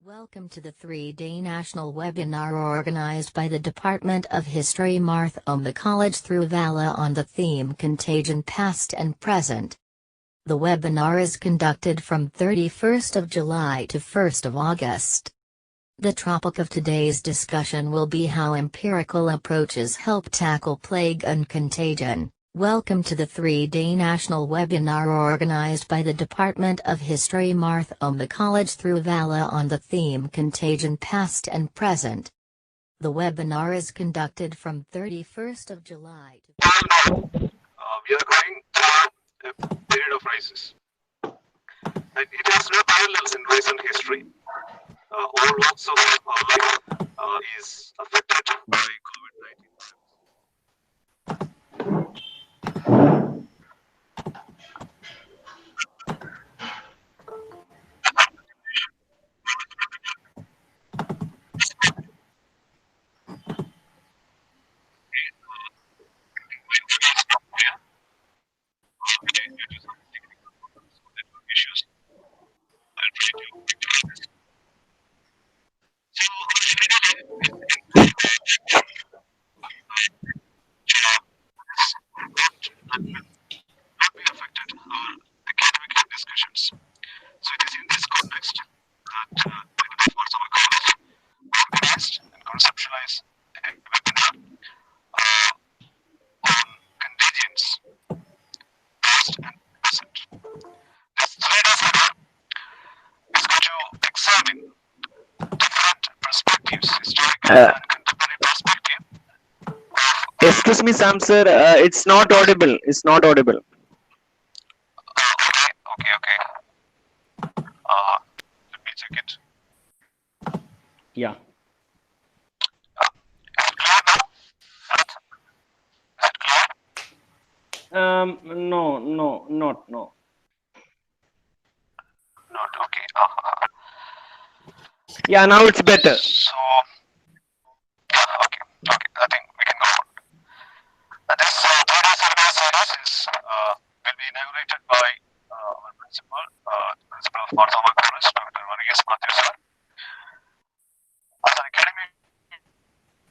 Welcome to the 3-day national webinar organized by the Department of History Marthoma College through VALA on the theme Contagion Past and Present. The webinar is conducted from 31st of July to 1st of August. The topic of today's discussion will be how empirical approaches help tackle plague and contagion. Welcome to the 3-day national webinar organized by the Department of History Marthoma College through VALA on the theme Contagion Past and Present. The webinar is conducted from 31st of July to... We are going through a period of crisis. And it has no parallels in recent history. All walks of life is affected by COVID-19. Excuse me, Sam sir, it's not audible. It's not audible. Okay. Let me check it. Yeah. No. Not okay. Yeah, now it's better. So, okay. I think we can go on. This 3-day seminar series will be inaugurated by our principal of Marthoma College, Dr. Varghese Matthew sir. As an academic,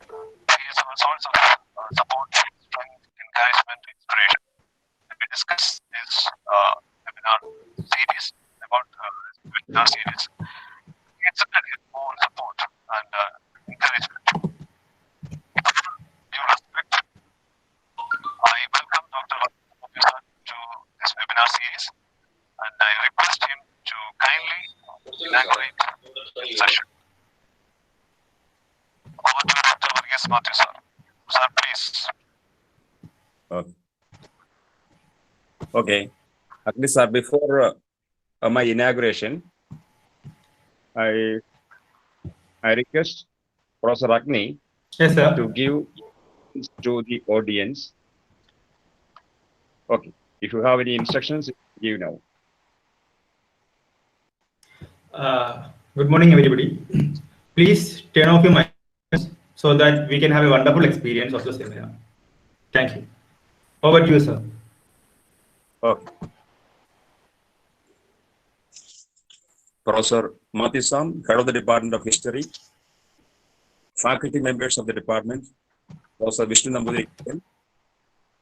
he is our source of support, strength, encouragement, inspiration. We discuss this webinar series about webinar series. It's more support and encouragement. Due respect, I welcome Dr. Matthew sir to this webinar series, and I request him to kindly inaugurate the session. Over to Dr. Varghese Matthew sir. Sir, please. Okay. At least before my inauguration, I request Professor Agni to give to the audience. Okay. If you have any instructions, give now. Good morning, everybody. Please turn off your mics so that we can have a wonderful experience of the seminar. Thank you. Over to you, sir. Okay. Professor Matthew Sam, Head of the Department of History, faculty members of the department, Professor Vishnu Nambudiri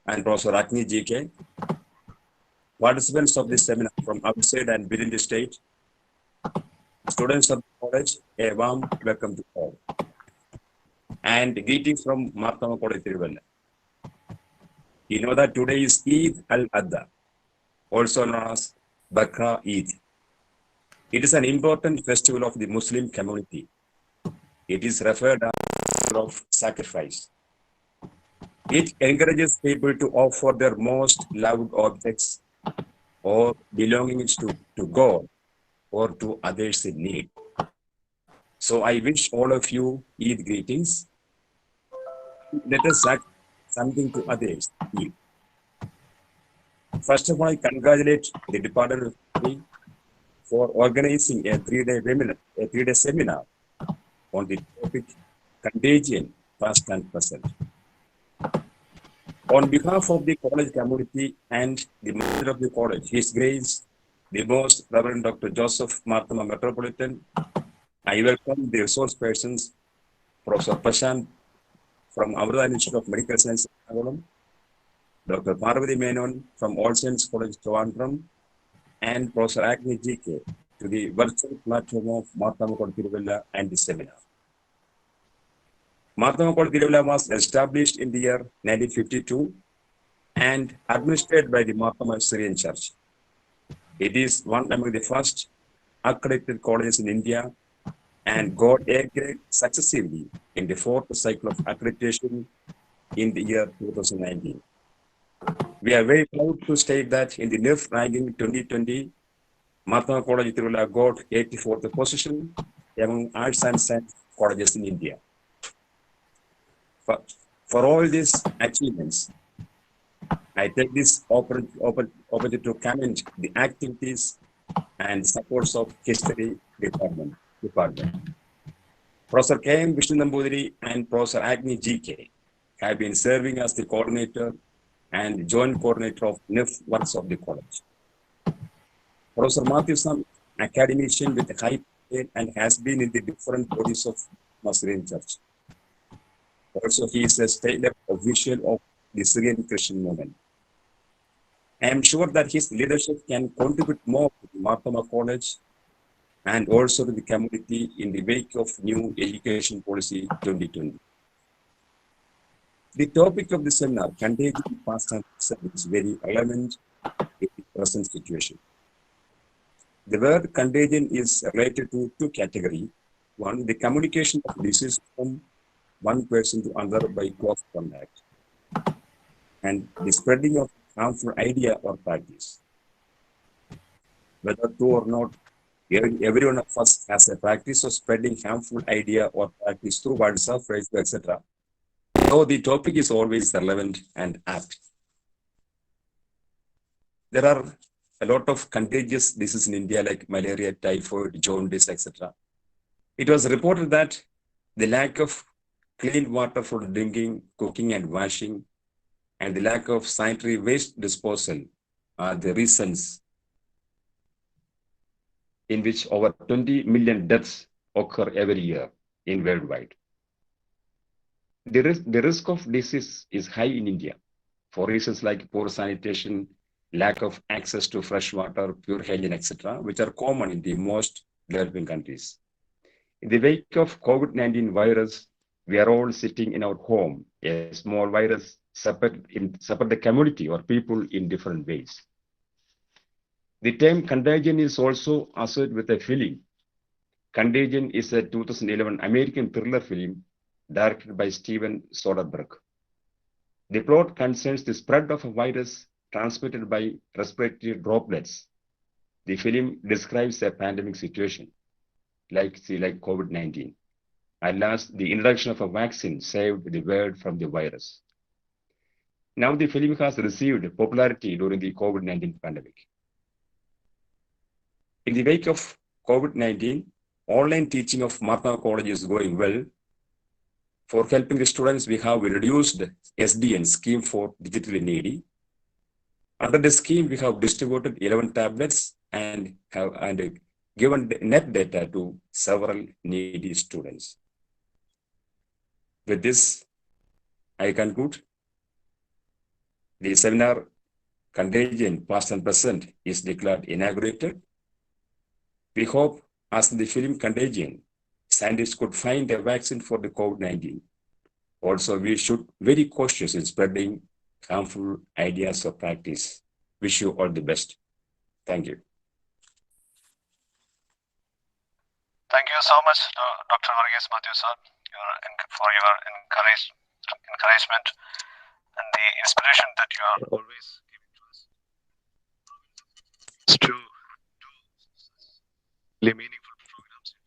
and Professor Agni GK, participants of this seminar from outside and within the state, students of the college, a warm welcome to all. And greetings from Marthoma College, Tiruvalla. You know that today is Eid al-Adha, also known as Bakra Eid. It is an important festival of the Muslim community. It is referred as of sacrifice. It encourages people to offer their most loved objects or belongings to God or to others in need. So I wish all of you Eid greetings. Let us sacrifice something to others. First of all, I congratulate the Department of History for organizing a 3-day seminar on the topic Contagion Past and Present. On behalf of the college community and the manager of the college, His Grace, the Most Reverend Dr. Joseph Marthoma Metropolitan, I welcome the resource persons, Professor Prashant from Amrita Institute of Medical Science, Ernakulam, Dr. Parvati Menon from All Saints College, Trivandrum, and Professor Agni GK to the virtual platform of Mahatma Tiruvalla and the seminar. Mahatma Tiruvalla was established in the year 1952 and administered by the Mahatma Syrian Church. It is one among the first accredited colleges in India and got A grade successively in the fourth cycle of accreditation in the year 2019. We are very proud to state that in the NIRF ranking 2020, Mahatma College Tiruvalla got 84th position among arts and science colleges in India. For all these achievements, I take this opportunity to comment the activities and supports of history department. Professor K.M. Vishnu Nambudiri and Professor Agni GK have been serving as the coordinator and joint coordinator of NIF works of the college. Professor Matthew Sam, academician with high pay and has been in the different bodies of Syrian Church. Also, he is a state-level official of the Syrian Christian movement. I am sure that his leadership can contribute more to the Mahatma College and also to the community in the wake of new education policy 2020. The topic of the seminar, contagion past and present, is very relevant in the present situation. The word contagion is related to two categories. One, the communication of disease from one person to another by close contact, and the spreading of harmful idea or practice. Whether true or not, every one of us has a practice of spreading harmful idea or practice through WhatsApp, Facebook, etc. So the topic is always relevant and apt. There are a lot of contagious diseases in India like malaria, typhoid, jaundice, etc. It was reported that the lack of clean water for drinking, cooking, and washing, and the lack of sanitary waste disposal are the reasons in which over 20 million deaths occur every year in worldwide. The risk of disease is high in India for reasons like poor sanitation, lack of access to fresh water, pure hygiene, etc., which are common in the most developing countries. In the wake of COVID-19 virus, we are all sitting in our home. A small virus separate the community or people in different ways. The term contagion is also associated with a film. Contagion is a 2011 American thriller film directed by Steven Soderbergh. The plot concerns the spread of a virus transmitted by respiratory droplets. The film describes a pandemic situation like COVID-19. At last, the introduction of a vaccine saved the world from the virus. Now the film has received popularity during the COVID-19 pandemic. In the wake of COVID-19, online teaching of Mahatma College is going well. For helping the students, we have reduced SDN, Scheme for Digitally Needy. Under the scheme, we have distributed 11 tablets and given net data to several needy students. With this, I conclude. The seminar Contagion Past and Present is declared inaugurated. We hope, as in the film Contagion, scientists could find a vaccine for the COVID-19. Also, we should be very cautious in spreading harmful ideas or practice. Wish you all the best. Thank you. Thank you so much, Dr. Varghese Matthew sir, for your encouragement and the inspiration that you are always giving to us to do really meaningful programs in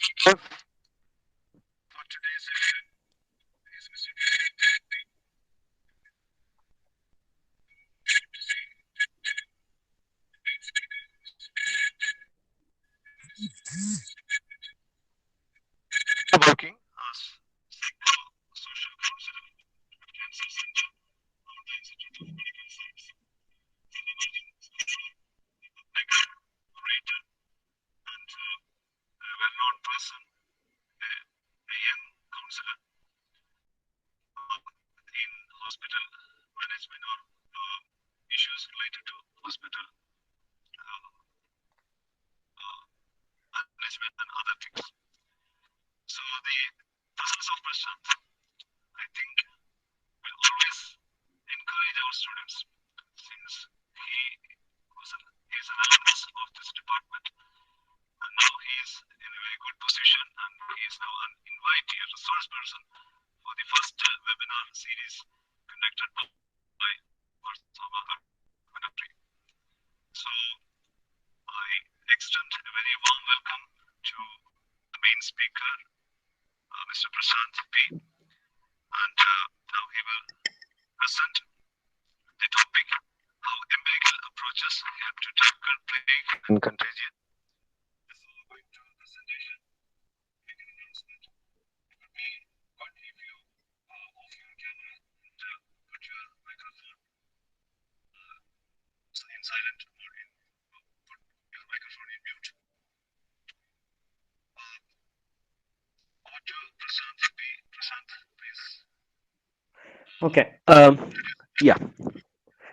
future. For today's session, hospital, management, and other things. So the presence of Prashant, I think, will always encourage our students, since he is an alumnus of this department, and now he is in a very good position, and he is now an invitee, a resource person for the first webinar series conducted by Marthoma Laboratory. So I extend a very warm welcome to the main speaker, Mr. Prashant P. And now he will present the topic, how empirical approaches help to tackle plague and contagion. Before going to the presentation, make an announcement. It would be good if you off your camera and put your microphone in silent mode, put your microphone in mute. Over to Prashant P. Prashant, please. Okay.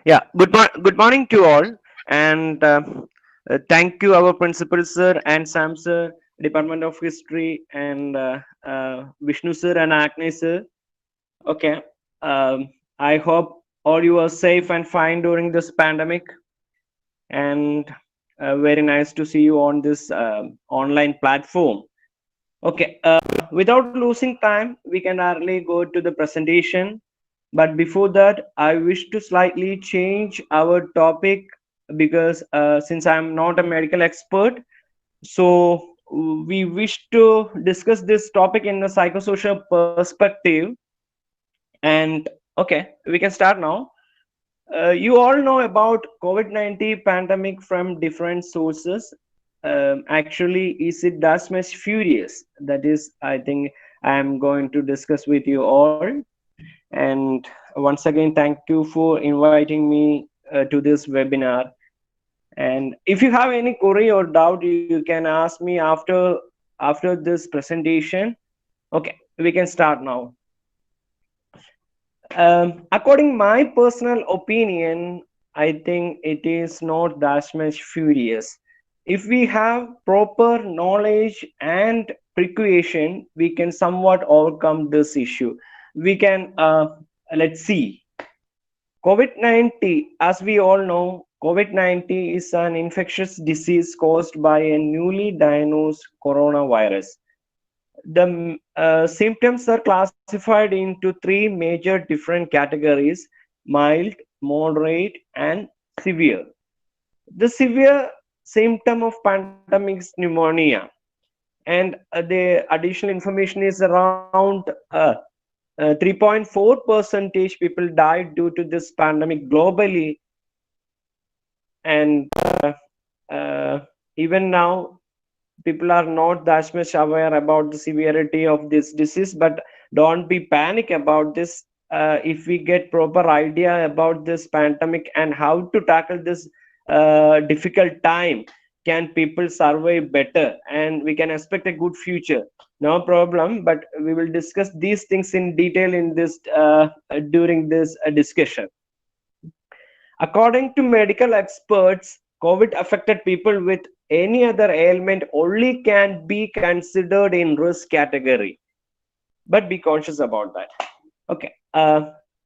Yeah. Good morning to all, and thank you, our principal sir and Sam sir, Department of History, and Vishnu sir and Agnes sir. Okay. I hope all you are safe and fine during this pandemic, and very nice to see you on this online platform. Okay. Without losing time, we can early go to the presentation. But before that, I wish to slightly change our topic, because since I'm not a medical expert, so we wish to discuss this topic in a psychosocial perspective. And okay, we can start now. You all know about COVID-19 pandemic from different sources. Actually, is it that much furious? That is, I think I'm going to discuss with you all. And once again, thank you for inviting me to this webinar. And if you have any query or doubt, you can ask me after this presentation. Okay, we can start now. According my personal opinion, I think it is not that much furious. If we have proper knowledge and precaution, we can somewhat overcome this issue. We can let's see. COVID-19, as we all know, COVID-19 is an infectious disease caused by a newly diagnosed coronavirus. The symptoms are classified into three major different categories: mild, moderate, and severe. The severe symptom of pandemic is pneumonia, and the additional information is around 3.4% people died due to this pandemic globally. And even now, people are not that much aware about the severity of this disease, but don't be panic about this. If we get proper idea about this pandemic and how to tackle this difficult time, can people survive better, and we can expect a good future. No problem, but we will discuss these things in detail in this during this discussion. According to medical experts, COVID affected people with any other ailment only can be considered in risk category, but be conscious about that. Okay,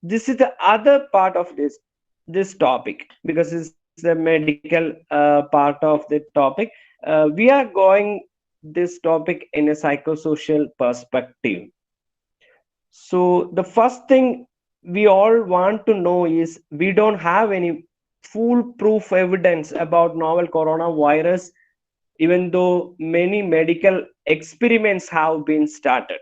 this is the other part of this topic, because it's the medical part of the topic. We are going this topic in a psychosocial perspective. So the first thing we all want to know is, we don't have any foolproof evidence about novel coronavirus, even though many medical experiments have been started.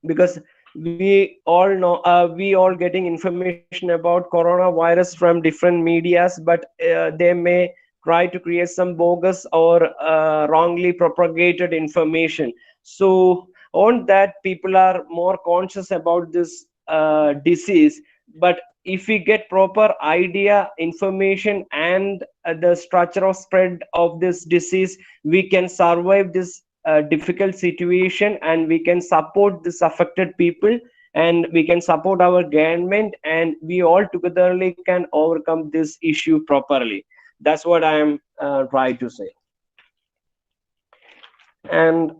Because we all know, we all getting information about coronavirus from different medias, but they may try to create some bogus or wrongly propagated information. So on that, people are more conscious about this disease. But if we get proper idea, information, and the structure of spread of this disease, we can survive this difficult situation, and we can support this affected people, and we can support our government, and we all togetherly can overcome this issue properly. That's what I am trying to say. And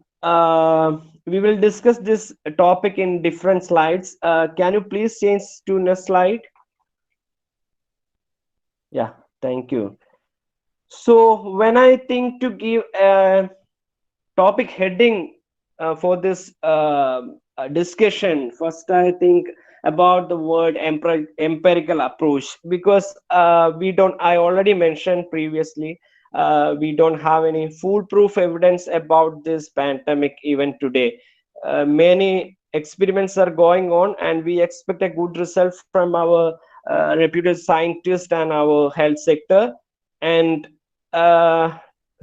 we will discuss this topic in different slides. Can you please change to next slide? Yeah, thank you. So when I think to give a topic heading for this discussion, first I think about the word empirical approach, because I already mentioned previously, we don't have any foolproof evidence about this pandemic even today. Many experiments are going on, and we expect a good result from our reputed scientists and our health sector. And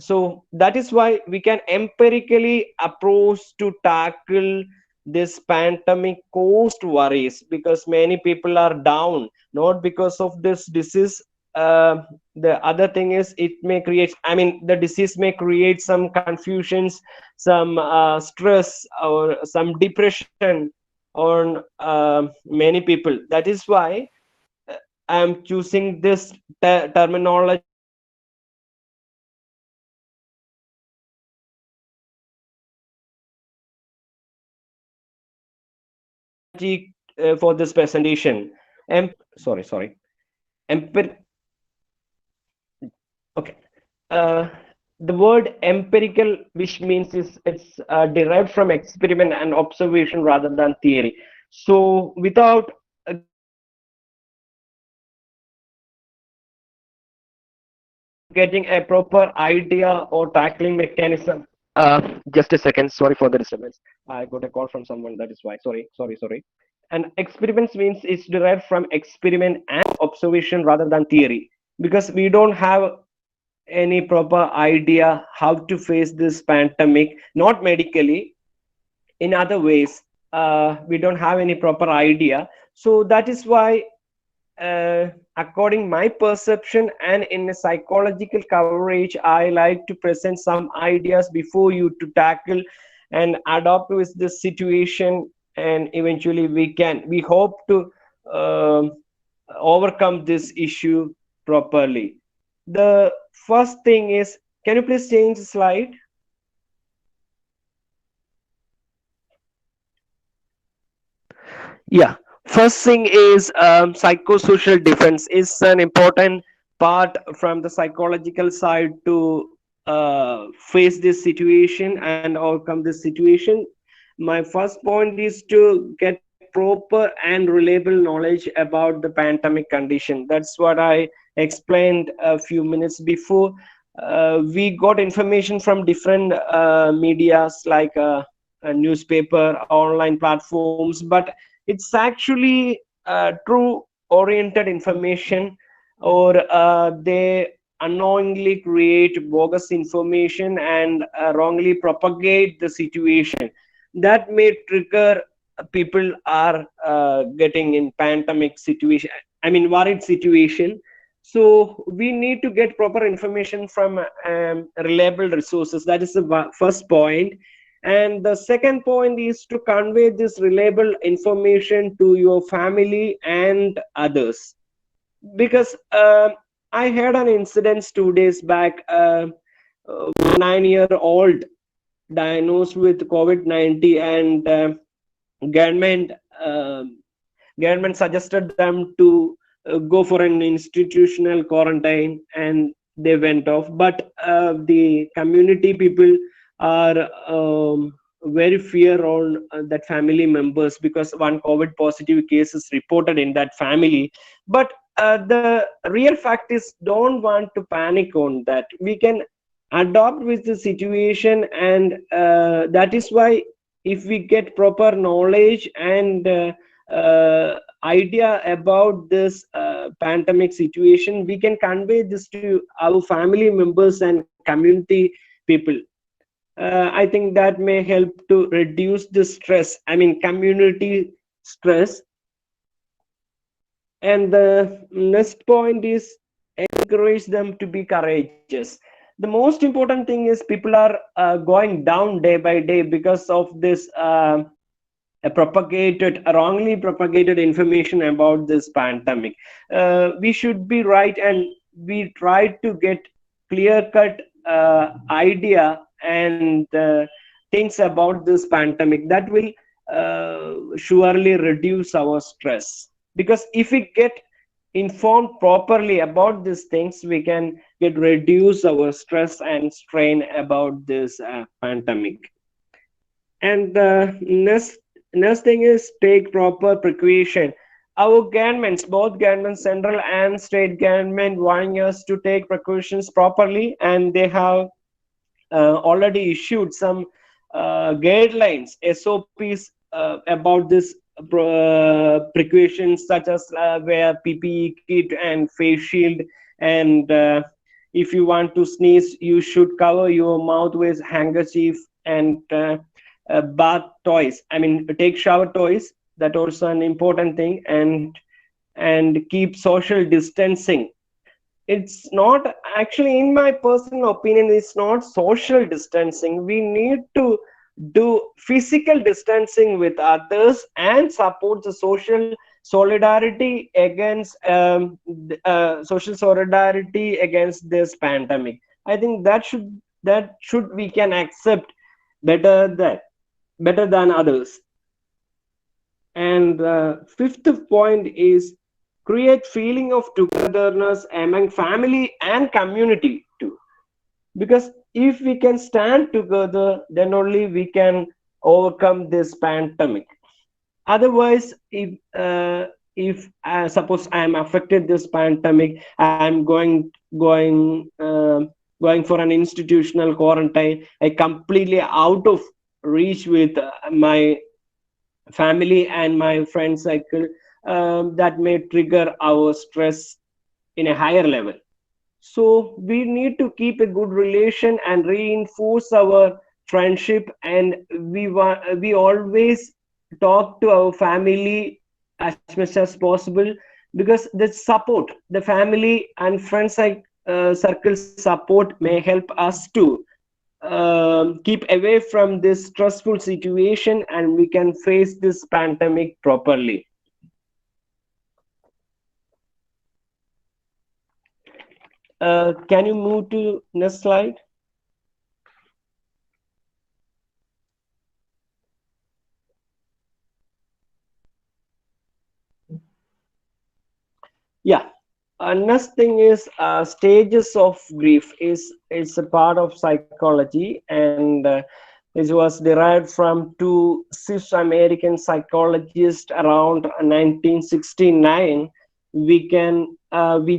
so that is why we can empirically approach to tackle this pandemic caused worries, because many people are down not because of this disease. The other thing is, it may create, I mean, the disease may create some confusions, some stress, or some depression on many people. That is why I am choosing this terminology for this presentation. Sorry. Empir okay. Uh, the word empirical, which means it's derived from experiment and observation rather than theory. So without getting a proper idea or tackling mechanism. Just a second. Sorry for the disturbance. I got a call from someone. That is why. Sorry. And experiments means it's derived from experiment and observation rather than theory, because we don't have any proper idea how to face this pandemic, not medically, in other ways. We don't have any proper idea. So that is why, according my perception and in a psychological coverage, I like to present some ideas before you to tackle and adopt with this situation, and eventually we hope to overcome this issue properly. The first thing is, can you please change the slide? Yeah. First thing is, psychosocial defense is an important part from the psychological side to face this situation and overcome this situation. My first point is to get proper and reliable knowledge about the pandemic condition. That's what I explained a few minutes before. We got information from different medias like a newspaper, online platforms, but it's actually true oriented information, or they unknowingly create bogus information and wrongly propagate the situation that may trigger people are getting in pandemic situation, I mean worried situation. So we need to get proper information from reliable resources. That is the first point. And the second point is to convey this reliable information to your family and others. Because I had an incident 2 days back. 9-year-old diagnosed with COVID-19, and government uh, government suggested them to go for an institutional quarantine, and they went off. But the community people are very fear on that family members, because one COVID positive case is reported in that family. But the real fact is, don't want to panic on that. We can adopt with the situation, and that is why, if we get proper knowledge and idea about this pandemic situation, we can convey this to our family members and community people. I think that may help to reduce the stress, I mean community stress. And the next point is, encourage them to be courageous. The most important thing is, people are going down day by day because of this wrongly propagated information about this pandemic. We should be right, and we try to get clear-cut idea and things about this pandemic that will surely reduce our stress. Because if we get informed properly about these things, we can get reduce our stress and strain about this pandemic. And the next thing is take proper precaution. Our governments, both government, central and state government, want us to take precautions properly, and they have already issued some guidelines, SOPs about this precautions, such as wear PPE kit and face shield, and if you want to sneeze, you should cover your mouth with handkerchief, and bath toys. I mean, take shower toys. That also an important thing, and keep social distancing. It's not actually, in my personal opinion, it's not social distancing. We need to do physical distancing with others and support the social solidarity against this pandemic. I think that should we can accept better than others. And fifth point is create feeling of togetherness among family and community too. Because if we can stand together, then only we can overcome this pandemic. Otherwise, if suppose I am affected this pandemic, I am going for an institutional quarantine. I completely out of reach with my family and my friend cycle, that may trigger our stress in a higher level. So we need to keep a good relation and reinforce our friendship, and we always talk to our family as much as possible, because the support, the family and friends circle support may help us to keep away from this stressful situation, and we can face this pandemic properly. Can you move to next slide? Yeah. Next thing is stages of grief. It's a part of psychology, and it was derived from two Swiss American psychologists around 1969. We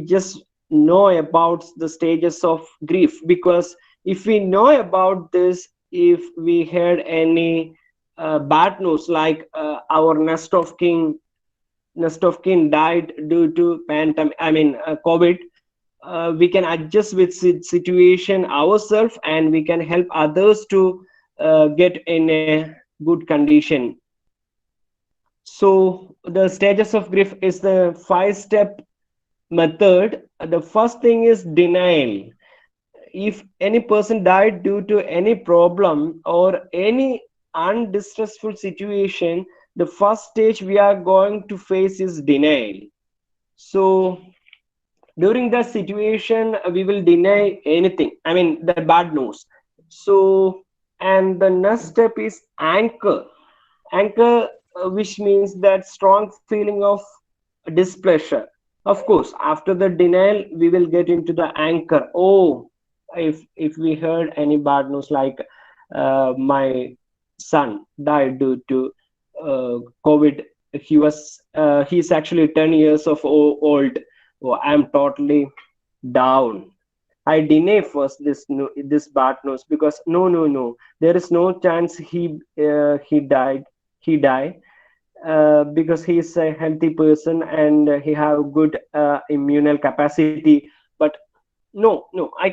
just know about the stages of grief, because if we know about this, if we heard any bad news, like our nest of kin died due to pandemic, COVID, we can adjust with situation ourselves, and we can help others to get in a good condition. So the stages of grief is the 5-step method. The first thing is denial. If any person died due to any problem or any undistressful situation, the first stage we are going to face is denial. So during that situation, we will deny anything, the bad news. So, and the next step is anchor, which means that strong feeling of displeasure. Of course, after the denial, we will get into the anchor. Oh, if we heard any bad news, like my son died due to COVID, he's actually 10 years of old. Oh, I'm totally down. I deny first this bad news, because no, there is no chance he die, because he is a healthy person and he have good immune capacity. But no, I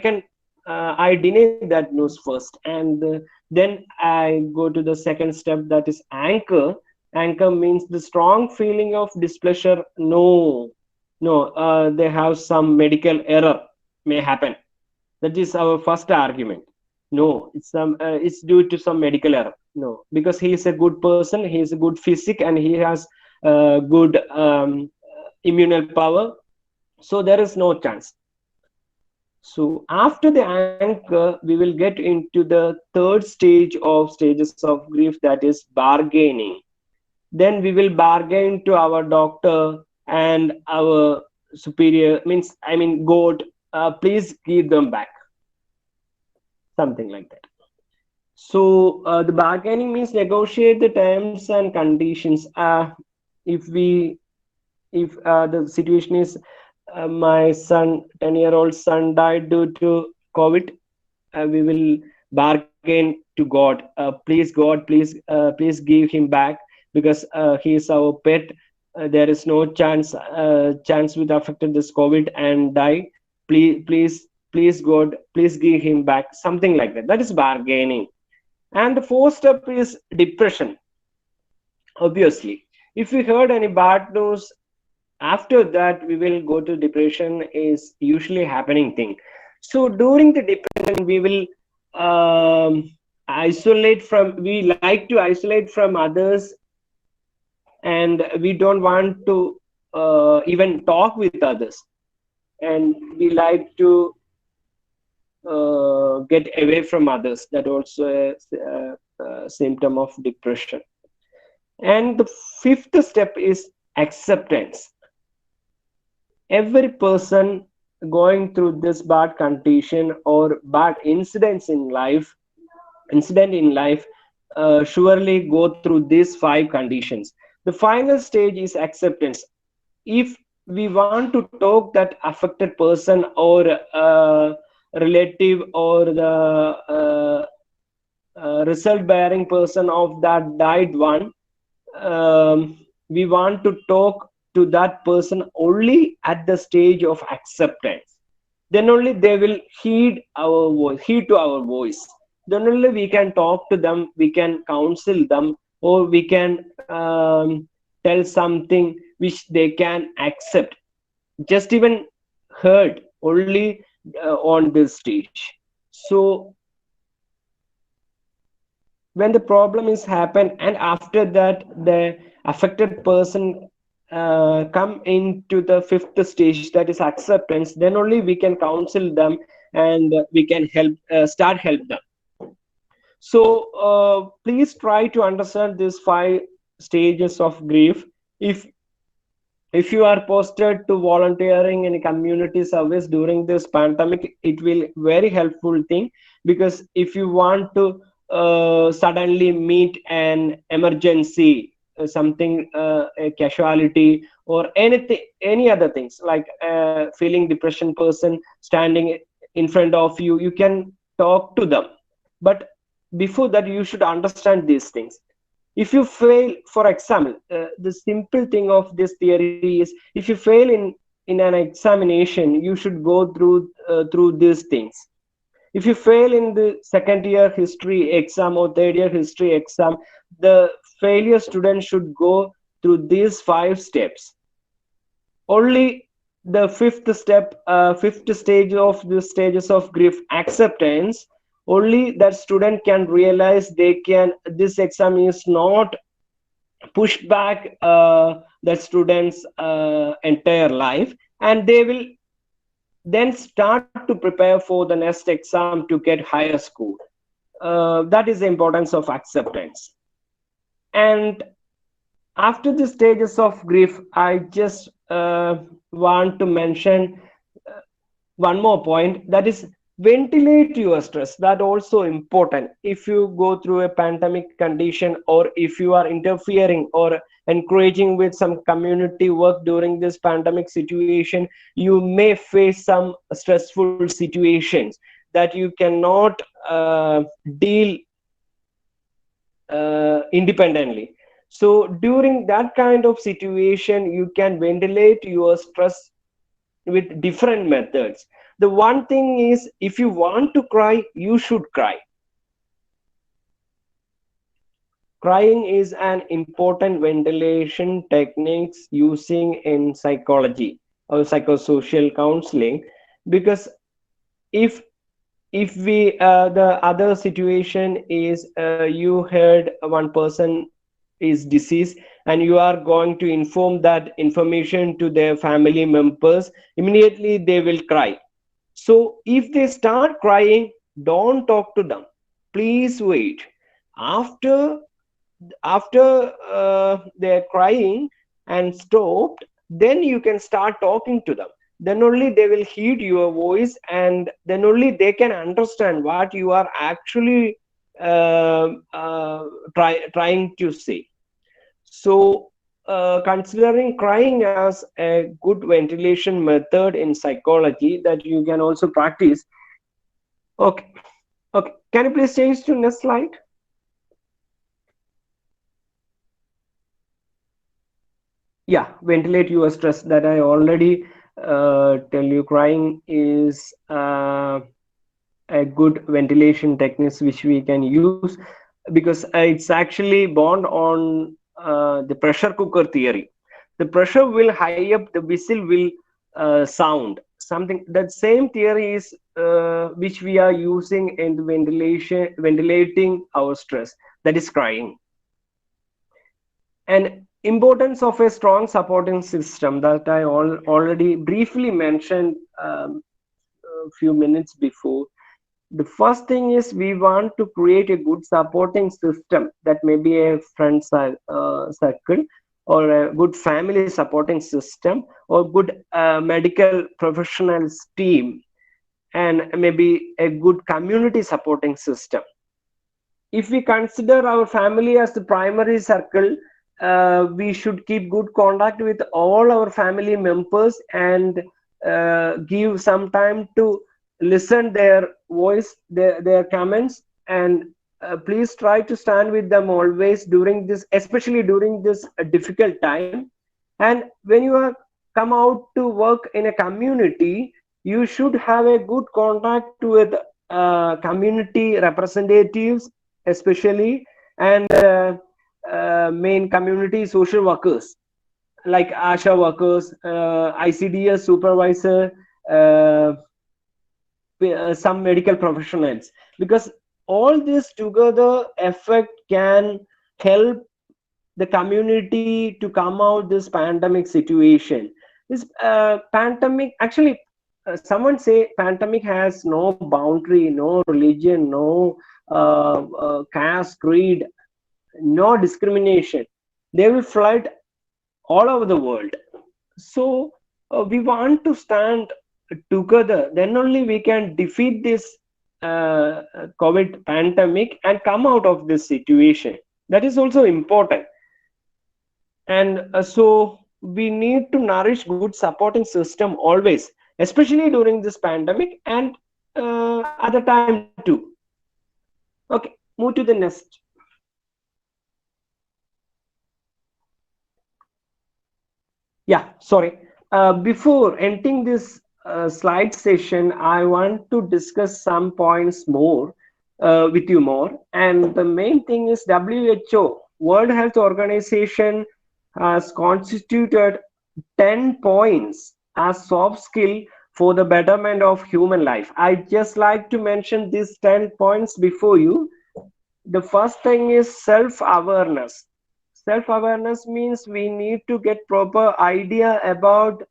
deny that news first, and then I go to the second step, that is anchor. Anchor means the strong feeling of displeasure. No, they have some medical error may happen. That is our first argument. No, it's due to some medical error. No, because he is a good person, he is a good physic, and he has good immunal power. So there is no chance. So after the anchor, we will get into the third stage of stages of grief, that is bargaining. Then we will bargain to our doctor and our superior, means I mean God, please give them back, something like that. So the bargaining means negotiate the terms and conditions. If we, if the situation is my son, 10-year-old son died due to COVID, we will bargain to God. Please, God, please give him back, because he is our pet. There is no chance with affected this COVID and die. Please, God, please give him back. Something like that. That is bargaining. And the fourth step is depression. Obviously, if we heard any bad news, after that we will go to depression, is usually happening thing. So during the depression we will isolate from, we like to isolate from others, and we don't want to even talk with others, and we like to get away from others. That also a symptom of depression. And the fifth step is acceptance. Every person going through this bad condition or bad incident in life surely go through these five conditions. The final stage is acceptance. If we want to talk that affected person or relative or the result bearing person of that died one, we want to talk to that person only at the stage of acceptance. Then only they will heed to our voice. Then only we can talk to them, we can counsel them, or we can tell something which they can accept. Just even heard only on this stage. So when the problem is happened, and after that the affected person come into the fifth stage, that is acceptance, then only we can counsel them, and we can help them. So please try to understand these five stages of grief. If you are posted to volunteering in community service during this pandemic, it will very helpful thing, because if you want to suddenly meet an emergency, something, a casualty or anything, any other things, like feeling depression person standing in front of you, you can talk to them. But before that you should understand these things. If you fail, for example, the simple thing of this theory is, if you fail in an examination, you should go through these things. If you fail in the second year history exam or third year history exam, the failure student should go through these five steps. Only the fifth stage of the stages of grief, acceptance, only that student can realize this exam is not pushed back the students entire life, and they will then start to prepare for the next exam to get higher score. That is the importance of acceptance. And after the stages of grief, I just want to mention one more point, that is ventilate your stress. That also important. If you go through a pandemic condition, or if you are interfering or encouraging with some community work during this pandemic situation, you may face some stressful situations that you cannot deal independently. So during that kind of situation, you can ventilate your stress with different methods. The one thing is, if you want to cry, you should cry. Crying is an important ventilation techniques using in psychology or psychosocial counseling, because if if we the other situation is you heard one person is deceased and you are going to inform that information to their family members, immediately they will cry. So if they start crying, don't talk to them. Please wait. After they're crying and stopped, then you can start talking to them. Then only they will heed your voice, and then only they can understand what you are actually trying to say. So considering crying as a good ventilation method in psychology that you can also practice. Okay, okay, can you please change to next slide? Yeah, ventilate your stress, that I already tell you. Crying is a good ventilation techniques which we can use, because it's actually born on the pressure cooker theory. The pressure will high up, the whistle will sound something. That same theory is which we are using in the ventilating our stress, that is crying. And importance of a strong supporting system, that I already briefly mentioned a few minutes before. The first thing is we want to create a good supporting system, that may be a friend circle, or a good family supporting system, or good medical professionals team, and maybe a good community supporting system. If we consider our family as the primary circle, we should keep good contact with all our family members, and give some time to listen their voice, their comments, and please try to stand with them always during this, especially during this difficult time. And when you are come out to work in a community, you should have a good contact with community representatives especially, and main community social workers like ASHA workers, ICDS supervisor, some medical professionals, because all this together effect can help the community to come out this pandemic situation. This pandemic actually, someone say pandemic has no boundary, no religion, no caste, creed, no discrimination. They will flood all over the world. So we want to stand together, then only we can defeat this COVID pandemic and come out of this situation. That is also important. And so we need to nourish good supporting system always, especially during this pandemic, and other time too. Okay, move to the next. Yeah, sorry. Before ending this slide session, I want to discuss some points more with you more. And the main thing is WHO, World Health Organization, has constituted 10 points as soft skill for the betterment of human life. I just like to mention these 10 points before you. The first thing is self-awareness. Self-awareness means we need to get proper idea about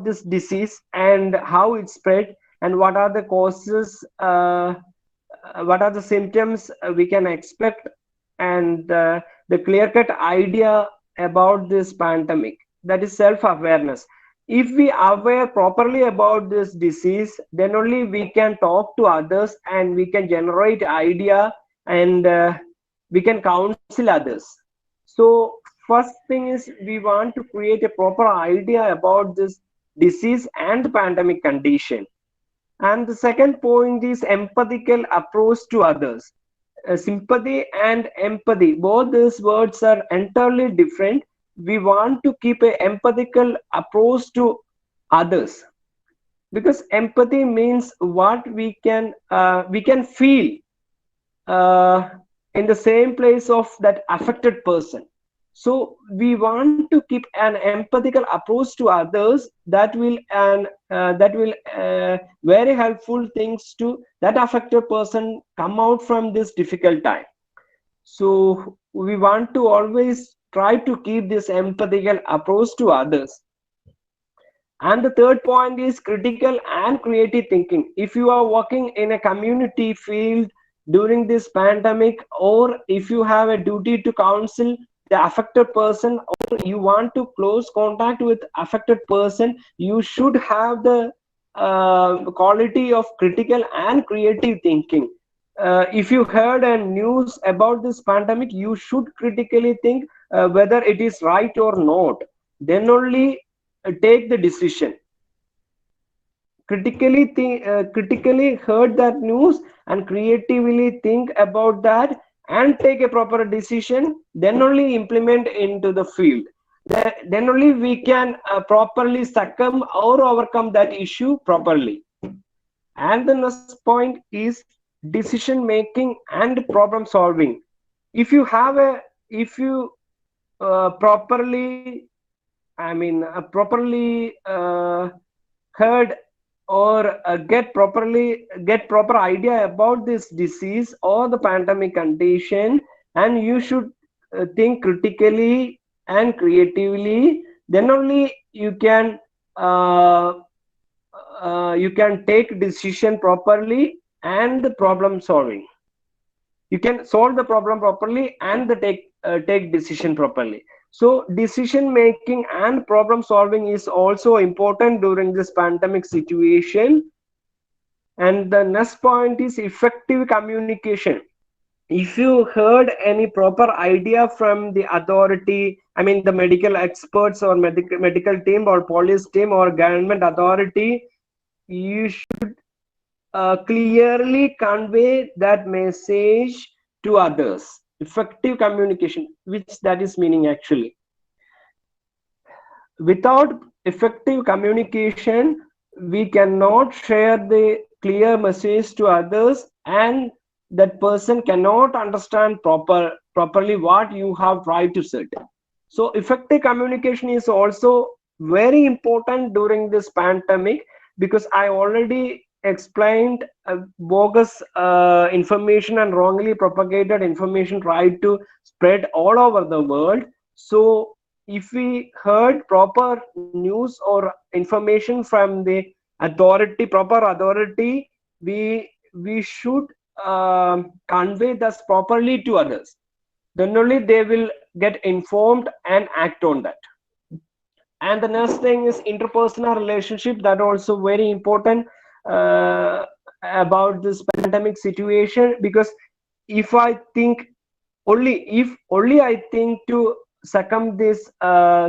this disease and how it spread, and what are the causes, what are the symptoms we can expect, and the clear-cut idea about this pandemic. That is self-awareness. If we are aware properly about this disease, then only we can talk to others, and we can generate idea, and we can counsel others. So first thing is we want to create a proper idea about this disease and the pandemic condition. And the second point is empathical approach to others. Sympathy and empathy, both these words are entirely different. We want to keep an empathical approach to others, because empathy means what we can feel in the same place of that affected person. So we want to keep an empathical approach to others that will very helpful things to that affected person come out from this difficult time. So we want to always try to keep this empathical approach to others. And the third point is critical and creative thinking. If you are working in a community field during this pandemic, or if you have a duty to counsel the affected person, or you want to close contact with affected person, you should have the quality of critical and creative thinking. If you heard a news about this pandemic, you should critically think whether it is right or not. Then only take the decision. Critically heard that news and creatively think about that and take a proper decision, then only implement into the field. Then only we can properly succumb or overcome that issue properly. And the next point is decision making and problem solving. If you properly heard or get proper idea about this disease or the pandemic condition, and you should think critically and creatively, then only you can take decision properly and the problem solving. You can solve the problem properly and take decision properly. So decision making and problem solving is also important during this pandemic situation. And the next point is effective communication. If you heard any proper idea from the authority, the medical experts or medical team or police team or government authority, you should clearly convey that message to others. Effective communication, which that is meaning actually. Without effective communication, we cannot share the clear message to others, and that person cannot understand properly what you have tried to say. So effective communication is also very important during this pandemic, because I already explained bogus information and wrongly propagated information tried to spread all over the world. So if we heard proper news or information from the proper authority, we should convey this properly to others. Then only they will get informed and act on that. And the next thing is interpersonal relationship. That also very important about this pandemic situation, because if I think only I think to succumb this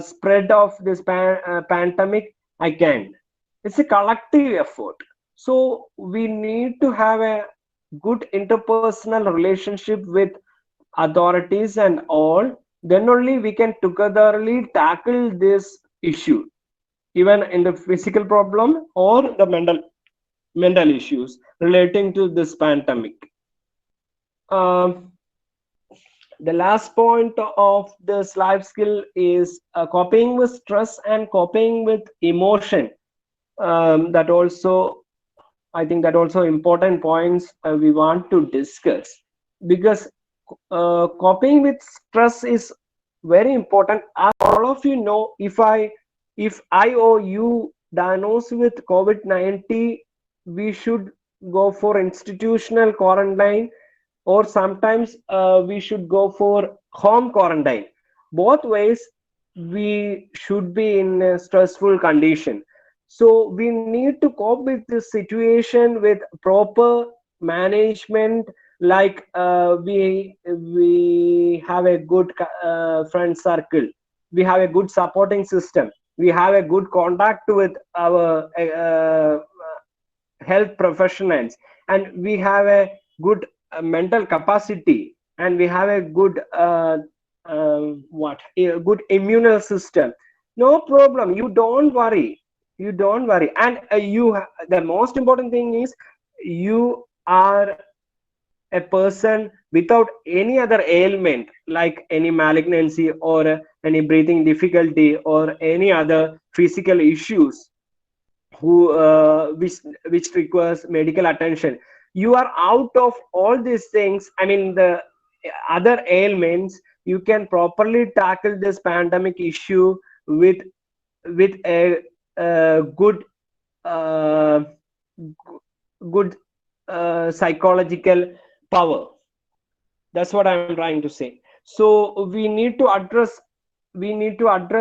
spread of this pandemic, I can. It's a collective effort. So we need to have a good interpersonal relationship with authorities and all. Then only we can togetherly tackle this issue, even in the physical problem or the mental issues relating to this pandemic. The last point of this life skill is coping with stress and coping with emotion. That also, I think that also important points we want to discuss, because coping with stress is very important. As all of you know, if I or you diagnosed with COVID-19, we should go for institutional quarantine, or sometimes we should go for home quarantine. Both ways we should be in a stressful condition. So we need to cope with this situation with proper management, like we have a good friend circle, we have a good supporting system, we have a good contact with our health professionals, and we have a good mental capacity, and we have a good good immune system. No problem, you don't worry. And the most important thing is you are a person without any other ailment like any malignancy or any breathing difficulty or any other physical issues who which requires medical attention. You are out of all these things, I mean the other ailments, you can properly tackle this pandemic issue with a good uh, good psychological power. That's what I'm trying to say. So we need to address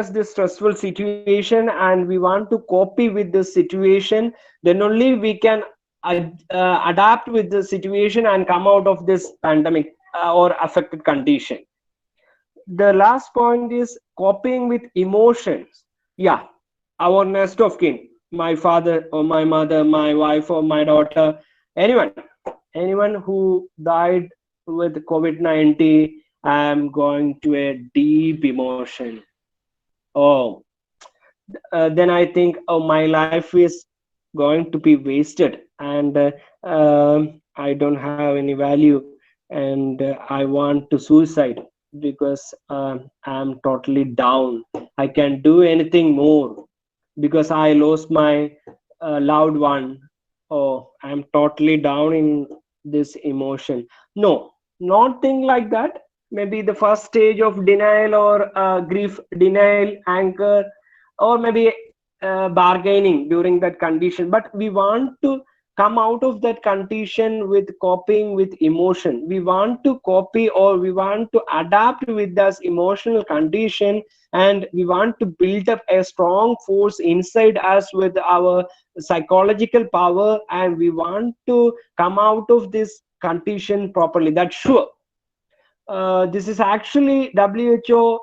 this stressful situation, and we want to copy with this situation. Then only we can adapt with the situation and come out of this pandemic or affected condition. The last point is copying with emotions. Yeah, our next of kin, my father or my mother, my wife or my daughter, anyone, anyone who died with COVID-19, I'm going to a deep emotion. Oh, then I think, oh, my life is going to be wasted, and I don't have any value, and I want to suicide because I'm totally down. I can't do anything more because I lost my loved one. Oh, I'm totally down in this emotion. No, nothing like that. Maybe the first stage of denial or grief, denial, anger, or maybe bargaining during that condition. But we want to come out of that condition with copying with emotion. We want to copy or we want to adapt with this emotional condition, and we want to build up a strong force inside us with our psychological power, and we want to come out of this condition properly. That's sure. This is actually WHO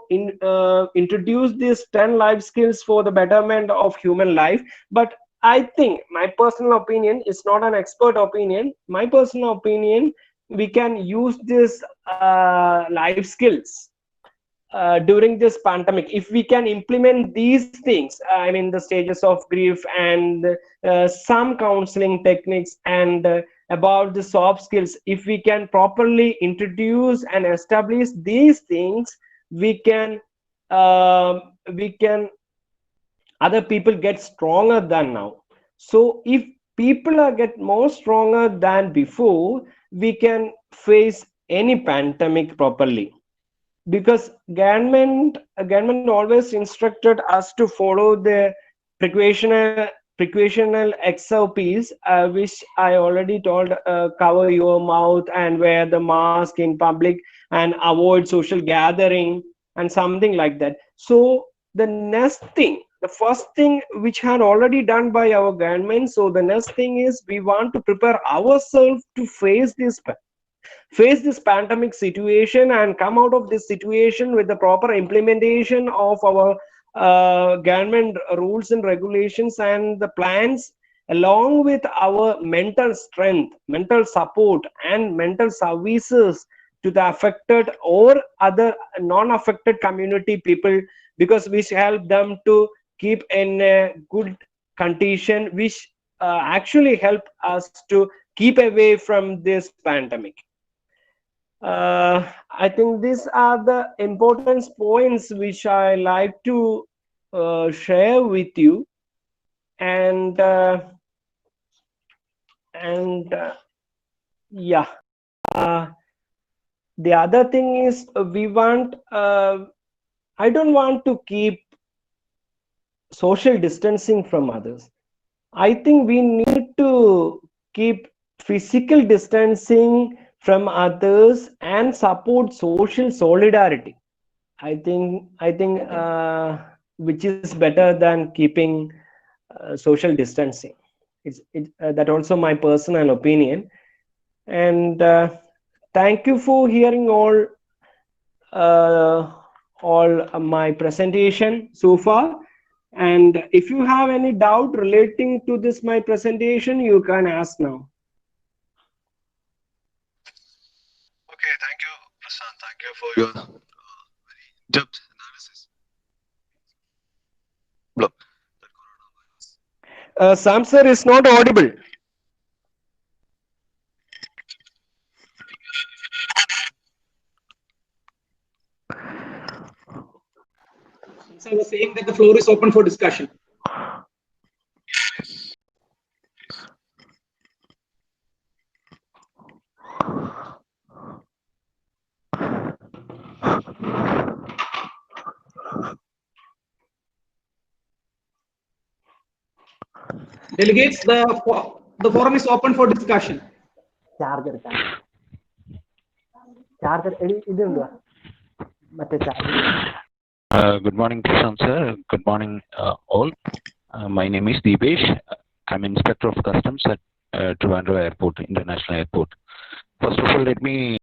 introduced these 10 life skills for the betterment of human life. But I think my personal opinion is not an expert opinion. My personal opinion, we can use this life skills during this pandemic. If we can implement these things, I mean the stages of grief and some counseling techniques and about the soft skills, if we can properly introduce and establish these things, we can other people get stronger than now. So if people are get more stronger than before, we can face any pandemic properly, because government always instructed us to follow the precautional XOPs, which I already told, cover your mouth and wear the mask in public and avoid social gathering and something like that. So the next thing, the first thing which had already done by our government, so the next thing is we want to prepare ourselves to face this pandemic situation and come out of this situation with the proper implementation of our government rules and regulations and the plans, along with our mental strength, mental support, and mental services to the affected or other non-affected community people, because we help them to keep in a good condition, which actually help us to keep away from this pandemic. I think these are the important points which I like to share with you, and yeah. The other thing is we want. I don't want to keep social distancing from others. I think we need to keep physical distancing from others and support social solidarity. I think which is better than keeping social distancing. That also my personal opinion. And thank you for hearing all my presentation so far. And if you have any doubt relating to this my presentation, you can ask now. Okay, thank you, Prashant. Thank you for your very in-depth analysis. Look, that coronavirus. Sam sir is not audible. I was saying that the floor is open for discussion. Delegates, the forum is open for discussion. Charger. Charger. Good morning, Prashant sir. Good morning, all. My name is Deepesh. I'm Inspector of Customs at Trivandrum Airport, International Airport. First of all, let me.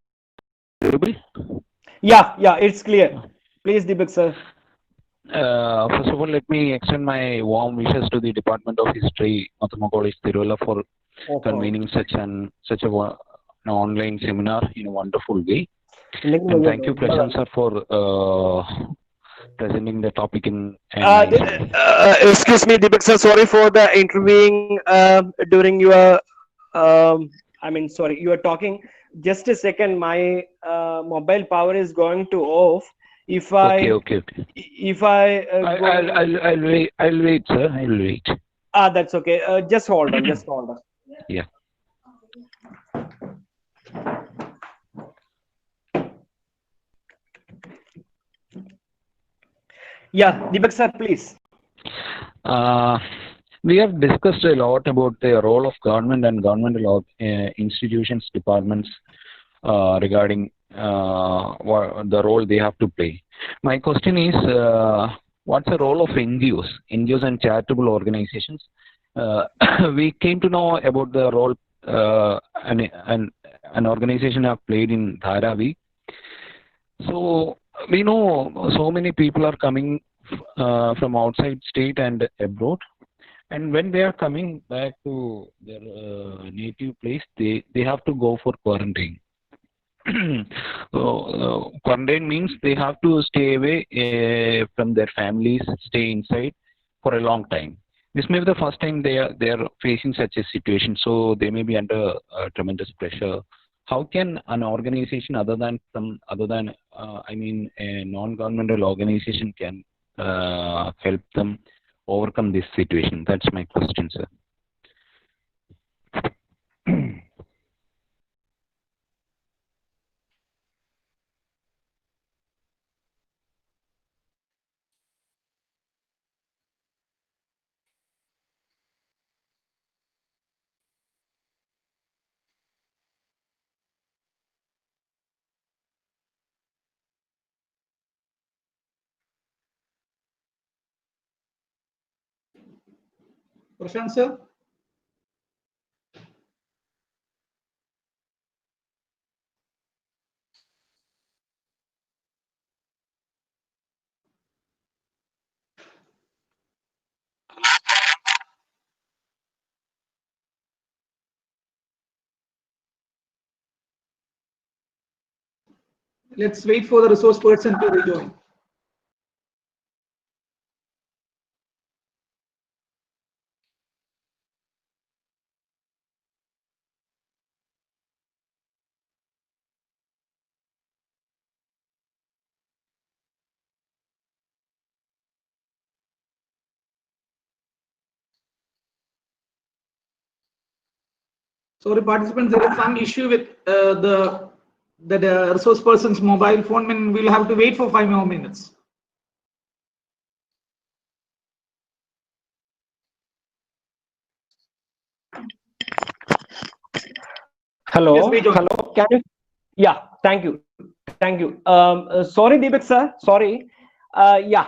Yeah, it's clear. Please, Deepak sir. First of all, let me extend my warm wishes to the Department of History, Mahatma College, Tiruvalla, for convening such an online seminar in a wonderful way. And thank you, Prashant sir, for presenting the topic in. Excuse me, Deepak sir. Sorry for the interviewing during your. Sorry, you are talking. Just a second. My mobile power is going to off. If I. Okay. If I. I'll wait. I'll wait, sir. I'll wait. That's okay. Just hold on. Just hold on. Yeah. Yeah, Deepak sir, please. We have discussed a lot about the role of government and governmental institutions, departments regarding the role they have to play. My question is, what's the role of NGOs and charitable organizations? We came to know about the role an organization have played in Dharavi. So we know so many people are coming from outside state and abroad, and when they are coming back to their native place, they have to go for quarantine. So, quarantine means they have to stay away from their families, stay inside for a long time. This may be the first time they are facing such a situation, so they may be under tremendous pressure. How can an organization other than a non-governmental organization can help them overcome this situation? That's my question, sir. Prashant sir. Let's wait for the resource person to rejoin. Sorry, participants, there is some issue with the resource person's mobile phone, and we'll have to wait for 5 more minutes. Hello. Yes, Hello. Can you? Yeah. Thank you. Sorry, Deepak sir. Sorry. Yeah.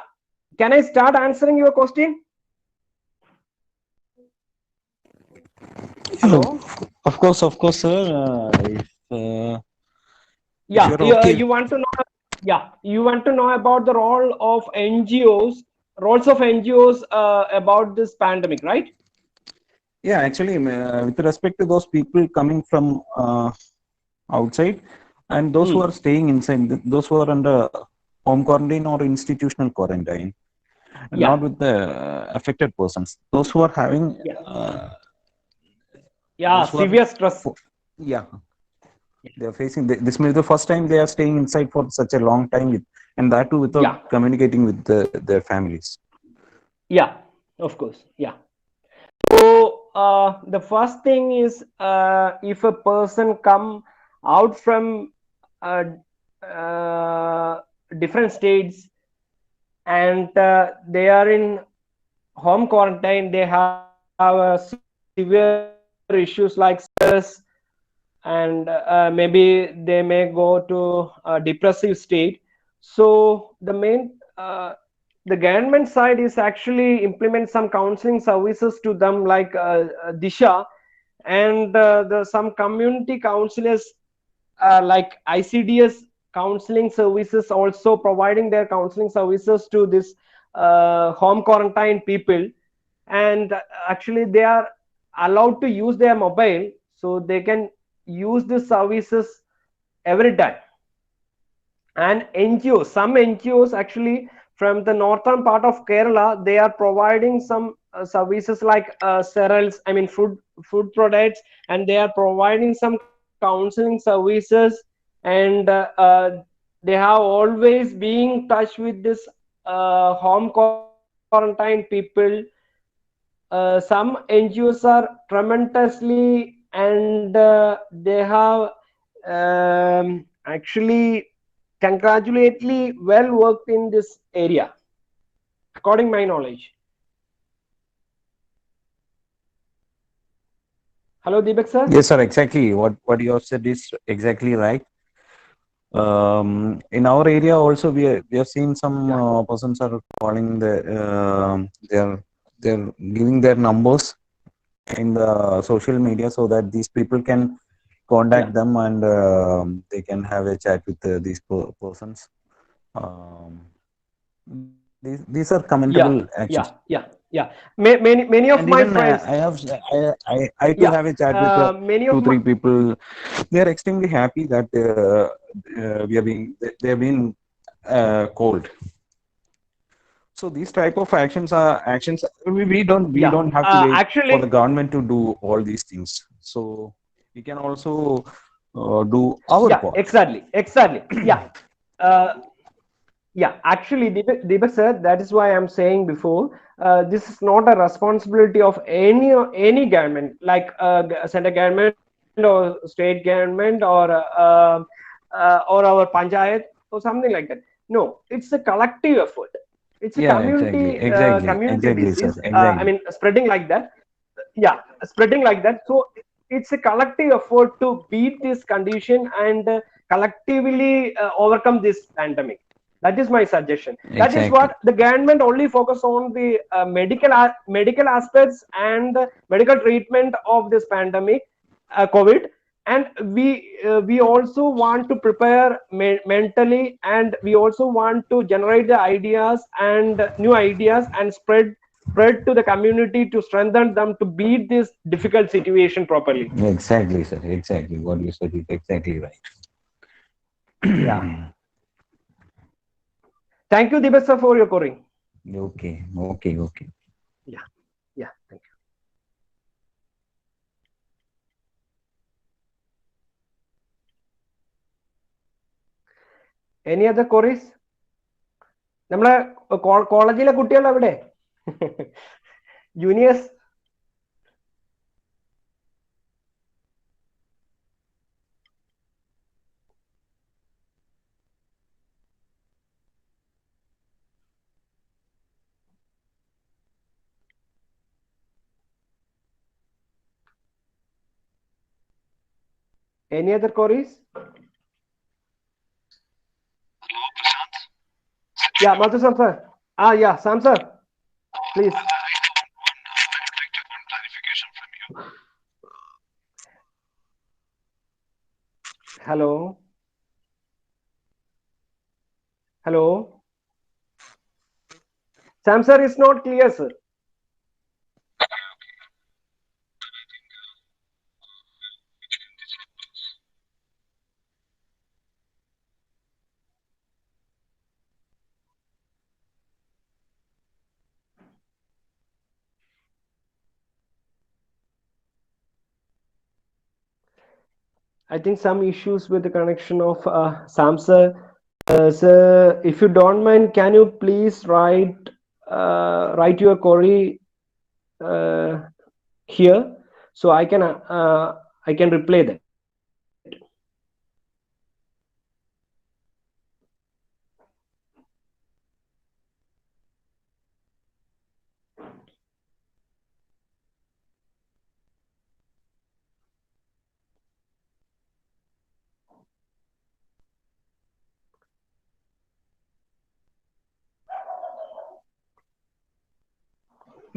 Can I start answering your question? Hello. Of course, sir. Yeah. Okay. You want to know? Yeah. You want to know about the roles of NGOs about this pandemic, right? Yeah, actually, with respect to those people coming from outside and those who are staying inside, those who are under home quarantine or institutional quarantine, not with the affected persons. Those who are having severe stress. Yeah, they are facing this may be the first time they are staying inside for such a long time with and that too without Yeah. communicating with their families. Yeah, of course. Yeah. So the first thing is if a person come out from uh, different states and they are in home quarantine, they have severe issues like stress, and maybe they may go to a depressive state. So the main the government side is actually implement some counseling services to them like Disha, and some community counselors like ICDS counseling services also providing their counseling services to this home quarantine people, and actually they are allowed to use their mobile, so they can use the services every time. And NGOs, some NGOs actually from the northern part of Kerala, they are providing some services like cereals, I mean food products, and they are providing some counseling services, and they have always been in touch with this home quarantine people. Some NGOs are tremendously, and they have actually congratulatory well worked in this area, according my knowledge. Hello, Deepak sir. Yes, sir. Exactly. What you have said is exactly right. In our area also, we have seen some persons are calling they're giving their numbers in the social media so that these people can contact them, and they can have a chat with these persons. These are commendable actions. Many of And my even friends, I too have a chat with many of two, my, three people. They are extremely happy that they have been called. So these type of actions are actions we don't have to wait for the actually, government to do all these things. So we can also do our part. exactly. Uh, actually, Deepak sir, that is why I'm saying before, this is not a responsibility of any government, like center government or state government or our panchayat or something like that. No, it's a collective effort. It's a Yeah, exactly, community sir, disease. I exactly. mean, spreading like that. Spreading like that. So it's a collective effort to beat this condition and collectively overcome this pandemic. That is my suggestion. That is Exactly. what the government only focus on, the medical aspects and medical treatment of this pandemic, COVID. And we also want to prepare mentally, and we also want to generate the ideas and new ideas and spread to the community to strengthen them to beat this difficult situation properly. Exactly, sir. Exactly. What you said is exactly right. Thank you, Deepak sir, for your query. Okay. Thank you. Any other queries? നമ്മളെ കോളേജിലെ കുട്ടികൾ എവിടെ? Juniors? Any other queries? Hello, Prashant. Yeah, Madhusan sir. Yeah, Sam sir. Please. I would like to one clarification from you. Hello. Sam sir is not clear, sir. I think some issues with the connection of Sam sir. Sir, if you don't mind, can you please write your query here, so I can reply that.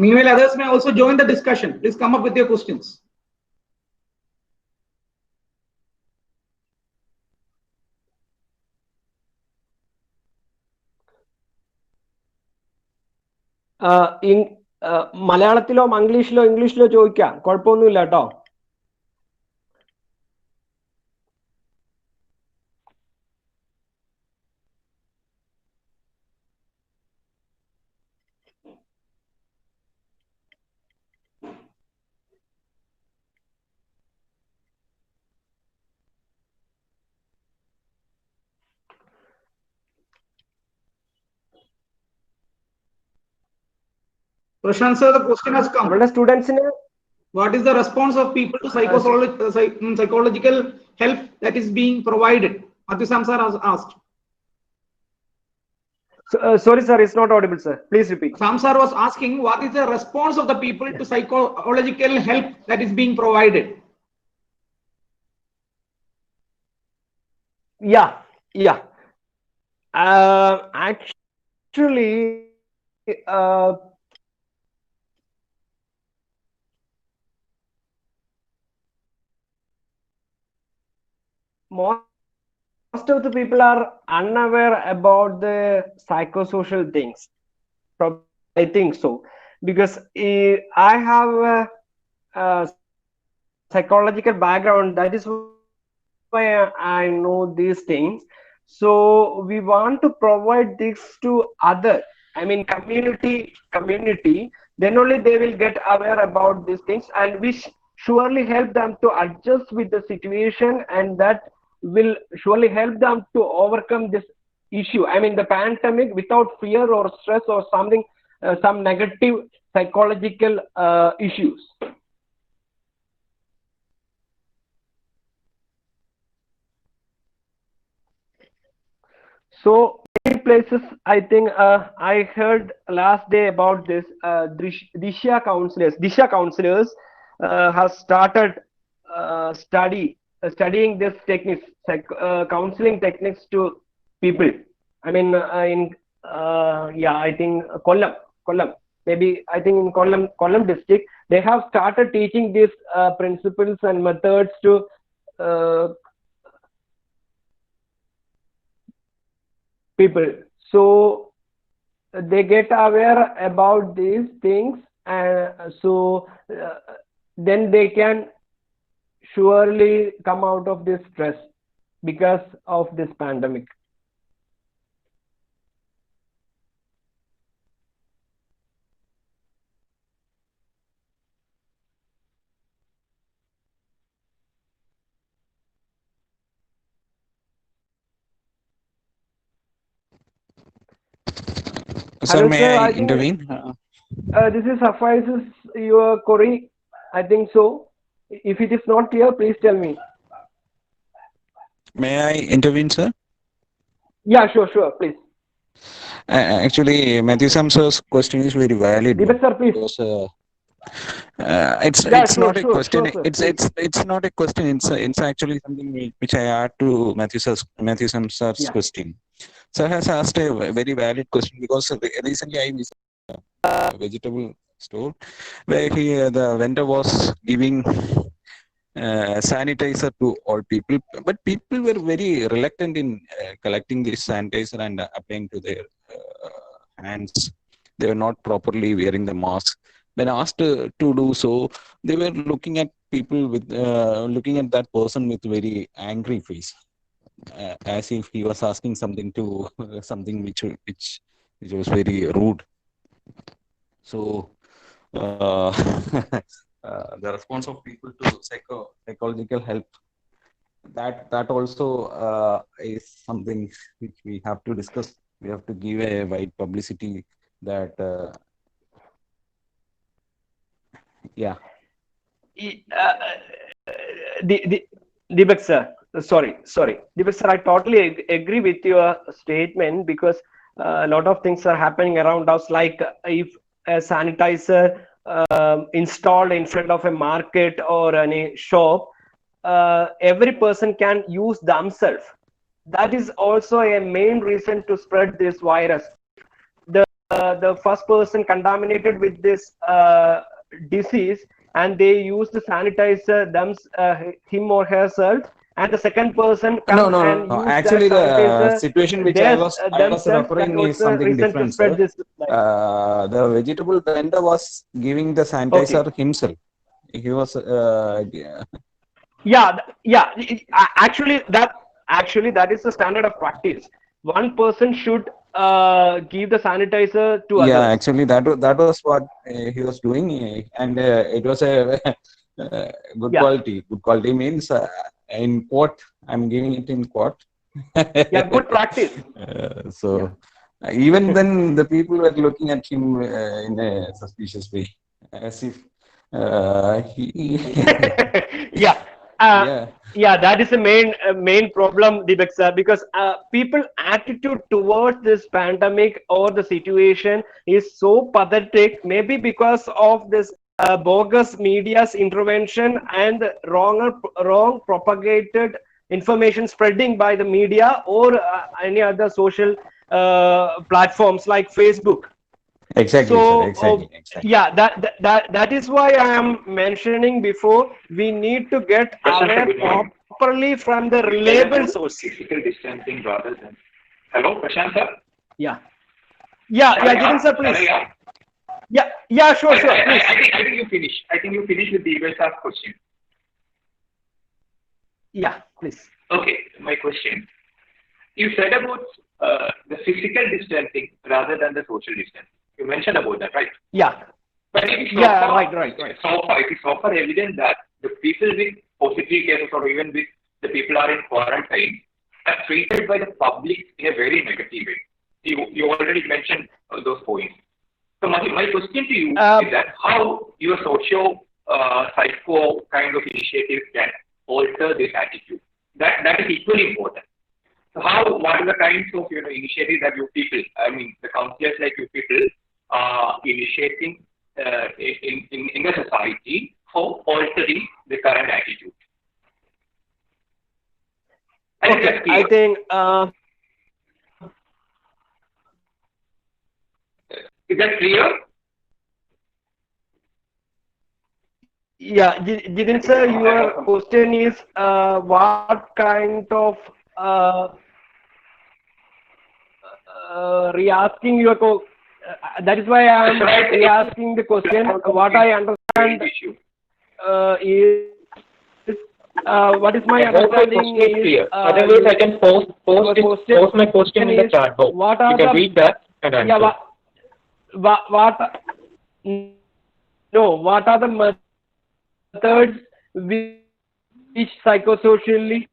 Meanwhile, others may also join the discussion. Please come up with your questions. മലയാളത്തിലോ ഇംഗ്ലീഷിലോ ചോദിക്കാം, കുഴപ്പമൊന്നുമില്ല കേട്ടോ. Prashant sir, the question has come. നമ്മുടെ സ്റ്റുഡൻസിന് What is the response of people to psychological help that is being provided? Matthew Sam sir has asked. Sorry sir, it's not audible sir. Please repeat. Sam sir was asking what is the response of the people to psychological help that is being provided? Yeah. Actually, most of the people are unaware about the psychosocial things. I think so, because I have a psychological background. That is why I know these things. So we want to provide this to other, community. Then only they will get aware about these things, and we surely help them to adjust with the situation, and that will surely help them to overcome this issue. The pandemic without fear or stress or something, some negative psychological issues. So many places, I think I heard last day about this Disha counselors has started studying this techniques, counseling techniques to people. I think Kollam, maybe I think in Kollam district, they have started teaching these principles and methods to people, so they get aware about these things, and so then they can surely come out of this stress because of this pandemic. Sir, Hello, may sir, I I think, intervene? this is suffices your query. I think so. If it is not clear, please tell me. May I intervene, sir? Yeah, sure, please. Actually, Matthew Sam sir's question is very valid. Deepak sir, please. Because, it's Sure, not a question. sir, it's not a question. It's actually something which I add to Matthew Sam sir's question. Sir has asked a very valid question, because recently I visited a vegetable store where the vendor was giving sanitizer to all people, but people were very reluctant in collecting this sanitizer and applying to their hands. They were not properly wearing the mask. When asked to do so, they were looking at people with looking at that person with very angry face, as if he was asking something to something which was very rude. So the response of people to psychological help that also is something which we have to discuss. We have to give a wide publicity that yeah. Deepak sir, sorry. Deepak sir, I totally agree with your statement because a lot of things are happening around us. Like if a sanitizer installed in front of a market or any shop, every person can use themselves. That is also a main reason to spread this virus. The first person contaminated with this disease and they use the sanitizer him or herself, and the second person No, come no, and no. use that Actually, the sanitizer situation which I was themselves. That referring is also something reason to different, spread sir. this. The vegetable vendor was giving the sanitizer himself. He was Actually that is the standard of practice. One person should give the sanitizer to yeah. others. Actually, that was what he was doing, and it was a good quality. Good quality means in quote. I'm giving it in quote. Yeah, good practice. Even then, the people were looking at him in a suspicious way, as if he. Yeah. Yeah, that is the main problem, Deepak sir, because people attitude towards this pandemic or the situation is so pathetic. Maybe because of this bogus media's intervention and wrong propagated information spreading by the media or any other social platforms like Facebook. Exactly, So sir. Exactly. yeah, that is why I am mentioning before, we need to get aware properly from the reliable source. Physical distancing rather than. Hello, Prashant sir. Yeah, Jitin sir, please. Sure, please. I think you finish. I think you finish with the USR question. Yeah, please. Okay, my question. You said about the physical distancing rather than the social distancing. You mentioned about that, right? Yeah. But it is right. It is so far evident that the people with positive cases or even with the people are in quarantine are treated by the public in a very negative way. You already mentioned those points. So my question to you is that how your psycho kind of initiatives can alter this attitude. That is equally important. So what are the kinds of initiatives that you people, I mean the counselors like you people, are initiating in the society for altering the current attitude? Okay, I think. Is that clear? Yeah, Jitin sir, your question is what kind of re-asking your that is why I am re-asking the question. What I understand is what is my understanding is clear. Otherwise, I can post my question in the chat box. You can read that and answer. Yeah, what are the methods which psychosocially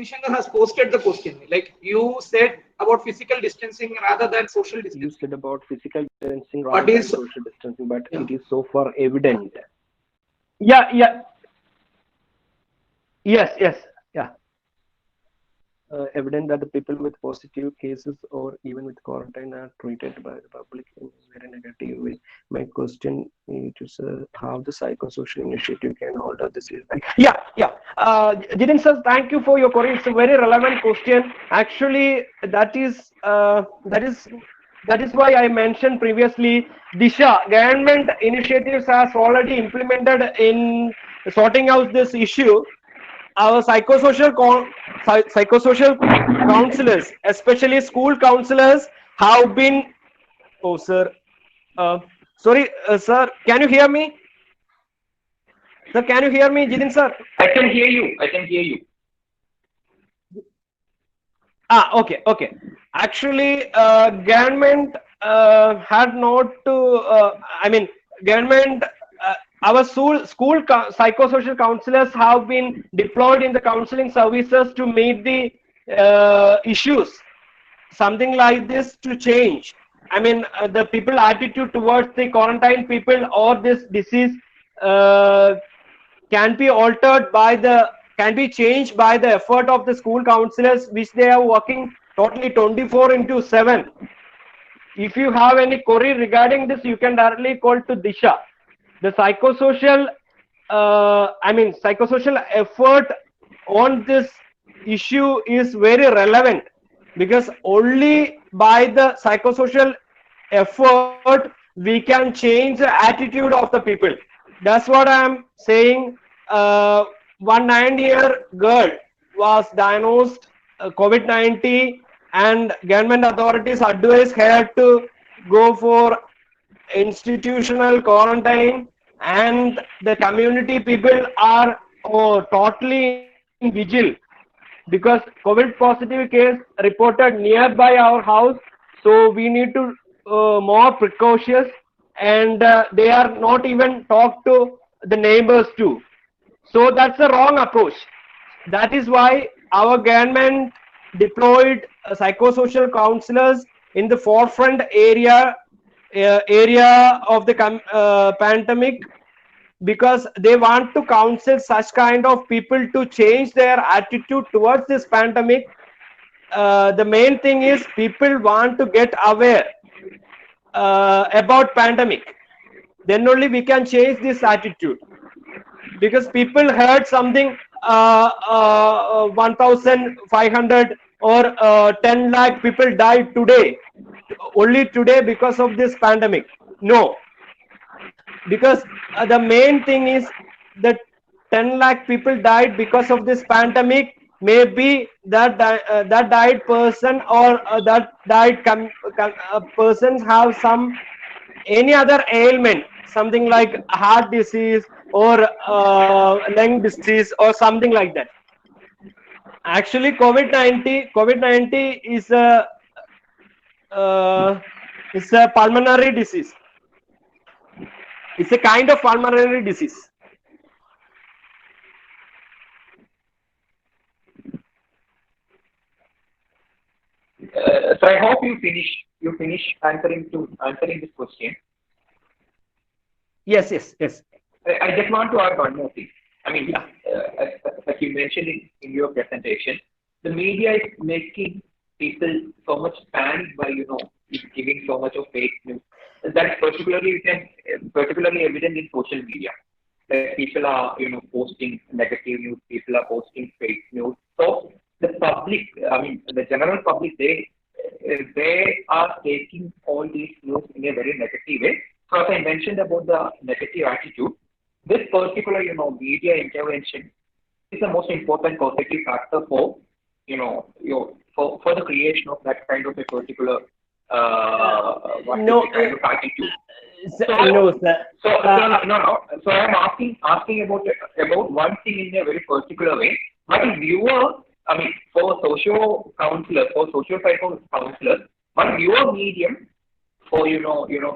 Shankar has posted the question. Like you said about physical distancing rather than social distancing. You said about physical distancing rather than social distancing, but it is so far evident. Yes. Evident that the people with positive cases or even with quarantine are treated by the public in a very negative way. My question is how the psychosocial initiative can alter this. Jitin sir, thank you for your query. It's a very relevant question. Actually, that is why I mentioned previously, Disha government initiatives has already implemented in sorting out this issue. Our psychosocial counselors, especially school counselors, have been. Oh, sir. Sorry, sir. Can you hear me? Sir, can you hear me, Jitin sir? I can hear you. Okay. Actually, government had not to. Government. Our school psychosocial counselors have been deployed in the counseling services to meet the issues. Something like this to change. The people attitude towards the quarantine people or this disease can be altered by can be changed by the effort of the school counselors, which they are working totally 24/7. If you have any query regarding this, you can directly call to Disha. The psychosocial psychosocial effort on this issue is very relevant, because only by the psychosocial effort we can change the attitude of the people. That's what I am saying. One 9-year girl was diagnosed COVID-19, and government authorities advised her to go for institutional quarantine, and the community people are totally in vigil, because COVID positive case reported nearby our house, so we need to more precautious, and they are not even talk to the neighbors too. So that's a wrong approach. That is why our government deployed psychosocial counselors in the forefront area of the pandemic, because they want to counsel such kind of people to change their attitude towards this pandemic. The main thing is people want to get aware about pandemic. Then only we can change this attitude, because people heard something 1,500 or 10 lakh people died today, only today, because of this pandemic. No, because the main thing is that 10 lakh people died because of this pandemic. Maybe that died person or that died persons have some any other ailment, something like heart disease or lung disease or something like that. Actually, COVID-19 is a pulmonary disease. It's a kind of pulmonary disease. So I hope you finish answering this question. Yes. I just want to add one more thing. As you mentioned in your presentation, the media is making people so much panic by giving so much of fake news. That's particularly evident in social media. That people are posting negative news, people are posting fake news. So the public, the general public, they are taking all these news in a very negative way. So as I mentioned about the negative attitude, this particular media intervention is the most important positive factor for for the creation of that kind of a particular kind of attitude. No, sir. So I'm asking about one thing in a very particular way. But if your, for social counselors, for social psycho counselors, what is your medium for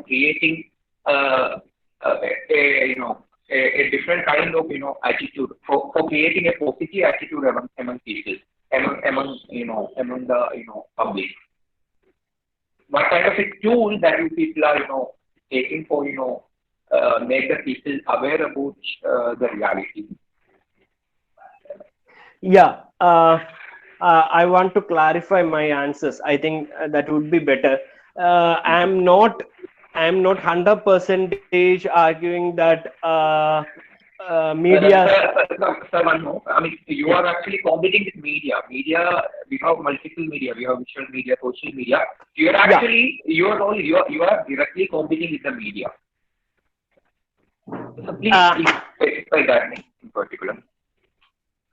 creating a different kind of attitude, for creating a positive attitude among people, among the public? What kind of a tool that you people are taking for make the people aware about the reality? Yeah, I want to clarify my answers. I think that would be better. I am not 100% arguing that media. Sir, one more. You are actually competing with media. Media, we have multiple media. We have visual media, social media. You are actually you are directly competing with the media. So please specify that in particular.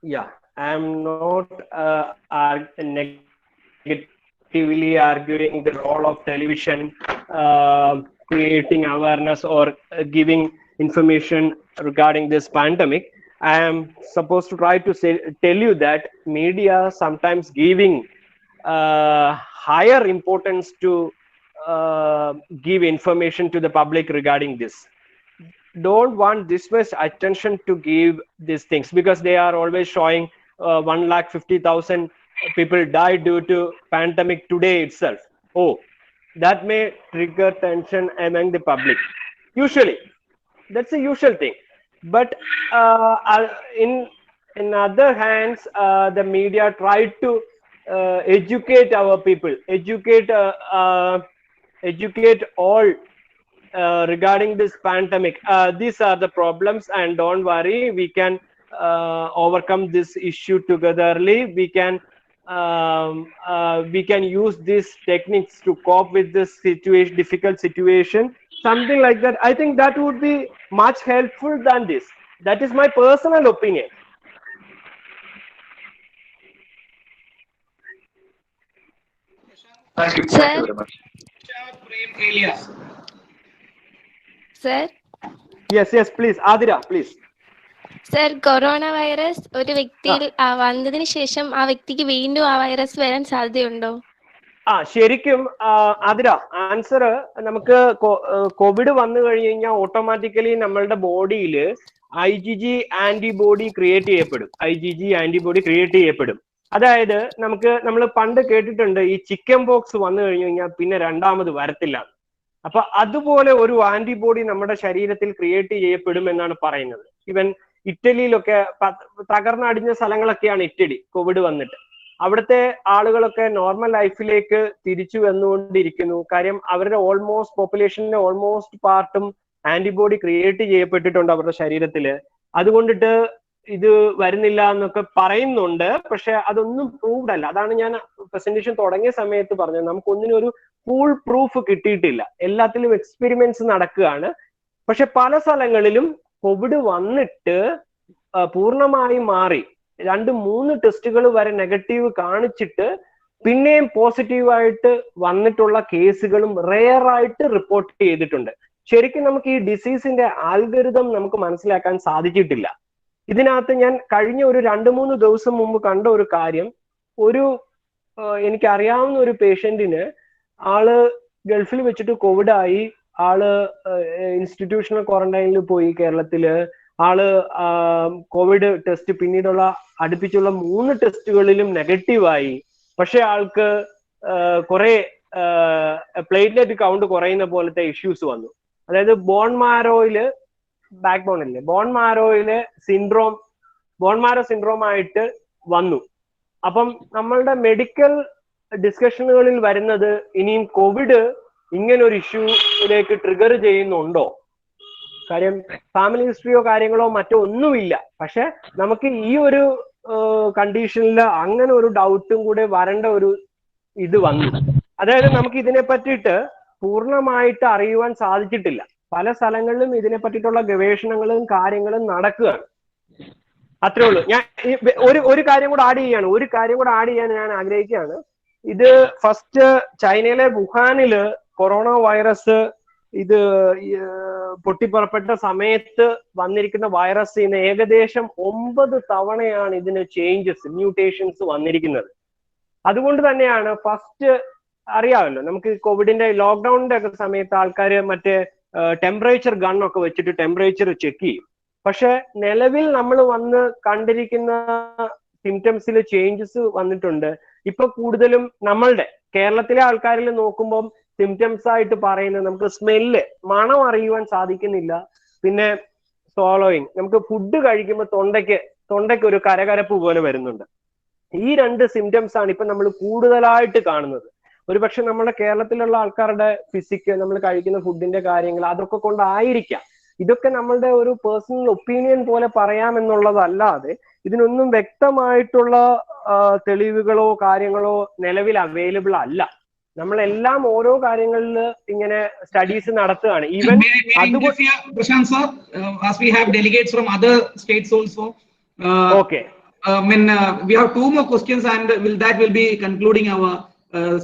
Yeah, I am not negatively arguing the role of television, creating awareness or giving information regarding this pandemic. I am supposed to try to tell you that media sometimes giving higher importance to give information to the public regarding this. Don't want this much attention to give these things, because they are always showing 150,000 people died due to pandemic today itself. Oh, that may trigger tension among the public. Usually, that's a usual thing. But in other hands, the media tried to educate our people, educate all regarding this pandemic. These are the problems, and don't worry, we can overcome this issue togetherly. We can use these techniques to cope with this situation, difficult situation, something like that. I think that would be much helpful than this. That is my personal opinion. Thank you. Sir. Thank you very much. Sir. Yes, please. Adira, please. Sir, corona virus ഒരു വ്യക്തിയിൽ വന്നതിന് ശേഷം ആ വ്യക്തിക്ക് വീണ്ടും ആ virus വരാൻ സാധ്യതയുണ്ടോ? ശരിക്കും അതിര ആൻസർ, നമുക്ക് കോവിഡ് വന്നു കഴിഞ്ഞു കഴിഞ്ഞാൽ ഓട്ടോമാറ്റിക്കലി നമ്മളുടെ ബോഡിയിൽ IgG ആന്റിബോഡി ക്രിയേറ്റ് ചെയ്യപ്പെടും. അതായത് നമ്മൾ പണ്ട് കേട്ടിട്ടുണ്ട്, ഈ ചിക്കൻ പോക്സ് വന്നു കഴിഞ്ഞു കഴിഞ്ഞാൽ പിന്നെ രണ്ടാമത് വരത്തില്ല. അപ്പൊ അതുപോലെ ഒരു ആന്റിബോഡി നമ്മുടെ ശരീരത്തിൽ ക്രിയേറ്റ് ചെയ്യപ്പെടും എന്നാണ് പറയുന്നത്. ഈവൻ ഇറ്റലിയിലൊക്കെ തകർന്നടിഞ്ഞ സ്ഥലങ്ങളൊക്കെയാണ് ഇറ്റലി, കോവിഡ് വന്നിട്ട്. അവിടുത്തെ ആളുകളൊക്കെ നോർമൽ ലൈഫിലേക്ക് തിരിച്ചു വന്നുകൊണ്ടിരിക്കുന്നു. കാര്യം അവരുടെ പോപ്പുലേഷന്റെ ഓൾമോസ്റ്റ് പാർട്ടും ആന്റിബോഡി ക്രിയേറ്റ് ചെയ്യപ്പെട്ടിട്ടുണ്ട് അവരുടെ ശരീരത്തില്. അതുകൊണ്ടിട്ട് ഇത് വരുന്നില്ല എന്നൊക്കെ പറയുന്നുണ്ട്. പക്ഷെ അതൊന്നും പ്രൂവ്ഡ് അല്ല. അതാണ് ഞാൻ പ്രസന്റേഷൻ തുടങ്ങിയ സമയത്ത് പറഞ്ഞത്, നമുക്കൊന്നിനും ഒരു ഫുൾ പ്രൂഫ് കിട്ടിയിട്ടില്ല. എല്ലാത്തിലും എക്സ്പെരിമെന്റ്സ് നടക്കുകയാണ്. പക്ഷെ പല സ്ഥലങ്ങളിലും കോവിഡ് വന്നിട്ട് പൂർണ്ണമായും മാറി 2-3 ടെസ്റ്റുകൾ വരെ നെഗറ്റീവ് കാണിച്ചിട്ട് പിന്നെയും പോസിറ്റീവായിട്ട് വന്നിട്ടുള്ള കേസുകളും റെയർ ആയിട്ട് റിപ്പോർട്ട് ചെയ്തിട്ടുണ്ട്. ശരിക്കും നമുക്ക് ഈ ഡിസീസിന്റെ ആൽഗരിതം നമുക്ക് മനസ്സിലാക്കാൻ സാധിച്ചിട്ടില്ല. ഇതിനകത്ത് ഞാൻ കഴിഞ്ഞ ഒരു 2-3 ദിവസം മുമ്പ് കണ്ട ഒരു കാര്യം, എനിക്കറിയാവുന്ന ഒരു പേഷ്യന്റിന്, ആള് ഗൾഫിൽ വെച്ചിട്ട് കോവിഡ് ആയി, ആള് ഇൻസ്റ്റിറ്റ്യൂഷണൽ ക്വാറന്റൈനിൽ പോയി കേരളത്തില്. ആള് കോവിഡ് ടെസ്റ്റ് പിന്നീടുള്ള അടുപ്പിച്ചുള്ള 3 ടെസ്റ്റുകളിലും നെഗറ്റീവായി. പക്ഷെ ആൾക്ക് കുറെ പ്ലേറ്റ്ലെറ്റ് കൗണ്ട് കുറയുന്ന പോലത്തെ ഇഷ്യൂസ് വന്നു. അതായത് ബോൺ മാരോയിലെ സിൻഡ്രോം ആയിട്ട് വന്നു. അപ്പം നമ്മളുടെ മെഡിക്കൽ ഡിസ്കഷനുകളിൽ വരുന്നത്, ഇനിയും കോവിഡ് ഇങ്ങനൊരു ഇഷ്യൂയിലേക്ക് ട്രിഗർ ചെയ്യുന്നുണ്ടോ? കാര്യം ഫാമിലി ഹിസ്റ്ററിയോ കാര്യങ്ങളോ മറ്റോ ഒന്നുമില്ല. പക്ഷെ നമുക്ക് ഈ ഒരു കണ്ടീഷനിൽ അങ്ങനെ ഒരു ഡൗട്ടും കൂടെ വരേണ്ട ഒരു ഇത് വന്നു. അതായത് നമുക്ക് ഇതിനെ പറ്റിയിട്ട് പൂർണ്ണമായിട്ട് അറിയുവാൻ സാധിച്ചിട്ടില്ല. പല സ്ഥലങ്ങളിലും ഇതിനെ പറ്റിയിട്ടുള്ള ഗവേഷണങ്ങളും കാര്യങ്ങളും നടക്കുകയാണ്. അത്രേ ഉള്ളൂ. ഞാൻ ഒരു കാര്യം കൂടെ ആഡ് ചെയ്യാൻ ഞാൻ ആഗ്രഹിക്കുകയാണ്. ഇത് ഫസ്റ്റ് ചൈനയിലെ വുഹാനില് കൊറോണ വൈറസ് ഇത് പൊട്ടിപ്പുറപ്പെട്ട സമയത്ത് വന്നിരിക്കുന്ന വൈറസിന് ഏകദേശം 9 തവണയാണ് ഇതിന് മ്യൂട്ടേഷൻസ് വന്നിരിക്കുന്നത്. അതുകൊണ്ട് തന്നെയാണ് ഫസ്റ്റ് അറിയാമല്ലോ, നമുക്ക് കോവിഡിന്റെ ലോക്ക്ഡൌണിന്റെ ഒക്കെ സമയത്ത് ആൾക്കാർ മറ്റേ ടെമ്പറേച്ചർ ഗണ്ണൊക്കെ വെച്ചിട്ട് ടെമ്പറേച്ചർ ചെക്ക് ചെയ്യും. പക്ഷെ നിലവിൽ നമ്മൾ വന്ന് കണ്ടിരിക്കുന്ന സിംറ്റംസിൽ ചേഞ്ചസ് വന്നിട്ടുണ്ട്. ഇപ്പൊ കൂടുതലും നമ്മളുടെ കേരളത്തിലെ ആൾക്കാരിൽ നോക്കുമ്പോൾ സിംറ്റംസ് ആയിട്ട് പറയുന്നത്, നമുക്ക് മണം അറിയുവാൻ സാധിക്കുന്നില്ല. പിന്നെ സ്വോളോയിങ്, നമുക്ക് ഫുഡ് കഴിക്കുമ്പോൾ തൊണ്ടയ്ക്ക് ഒരു കരകരപ്പ് പോലെ വരുന്നുണ്ട്. ഈ 2 സിംറ്റംസ് ആണ് ഇപ്പൊ നമ്മൾ കൂടുതലായിട്ട് കാണുന്നത്. ഒരുപക്ഷെ നമ്മുടെ കേരളത്തിലുള്ള ആൾക്കാരുടെ ഫിസിക്ക്, നമ്മൾ കഴിക്കുന്ന ഫുഡിന്റെ കാര്യങ്ങൾ, അതൊക്കെ കൊണ്ടായിരിക്കാം. ഇതൊക്കെ നമ്മളുടെ ഒരു പേഴ്സണൽ ഒപ്പീനിയൻ പോലെ പറയാമെന്നുള്ളതല്ലാതെ ഇതിനൊന്നും വ്യക്തമായിട്ടുള്ള തെളിവുകളോ കാര്യങ്ങളോ നിലവിൽ അവൈലബിൾ അല്ല. നമ്മളെല്ലാം ഓരോ കാര്യങ്ങളിൽ ഇങ്ങനെ സ്റ്റഡീസ് നടത്തുകയാണ്. Even Prashant sir, as we have delegates from other states also. Okay. We have 2 more questions and that will be concluding our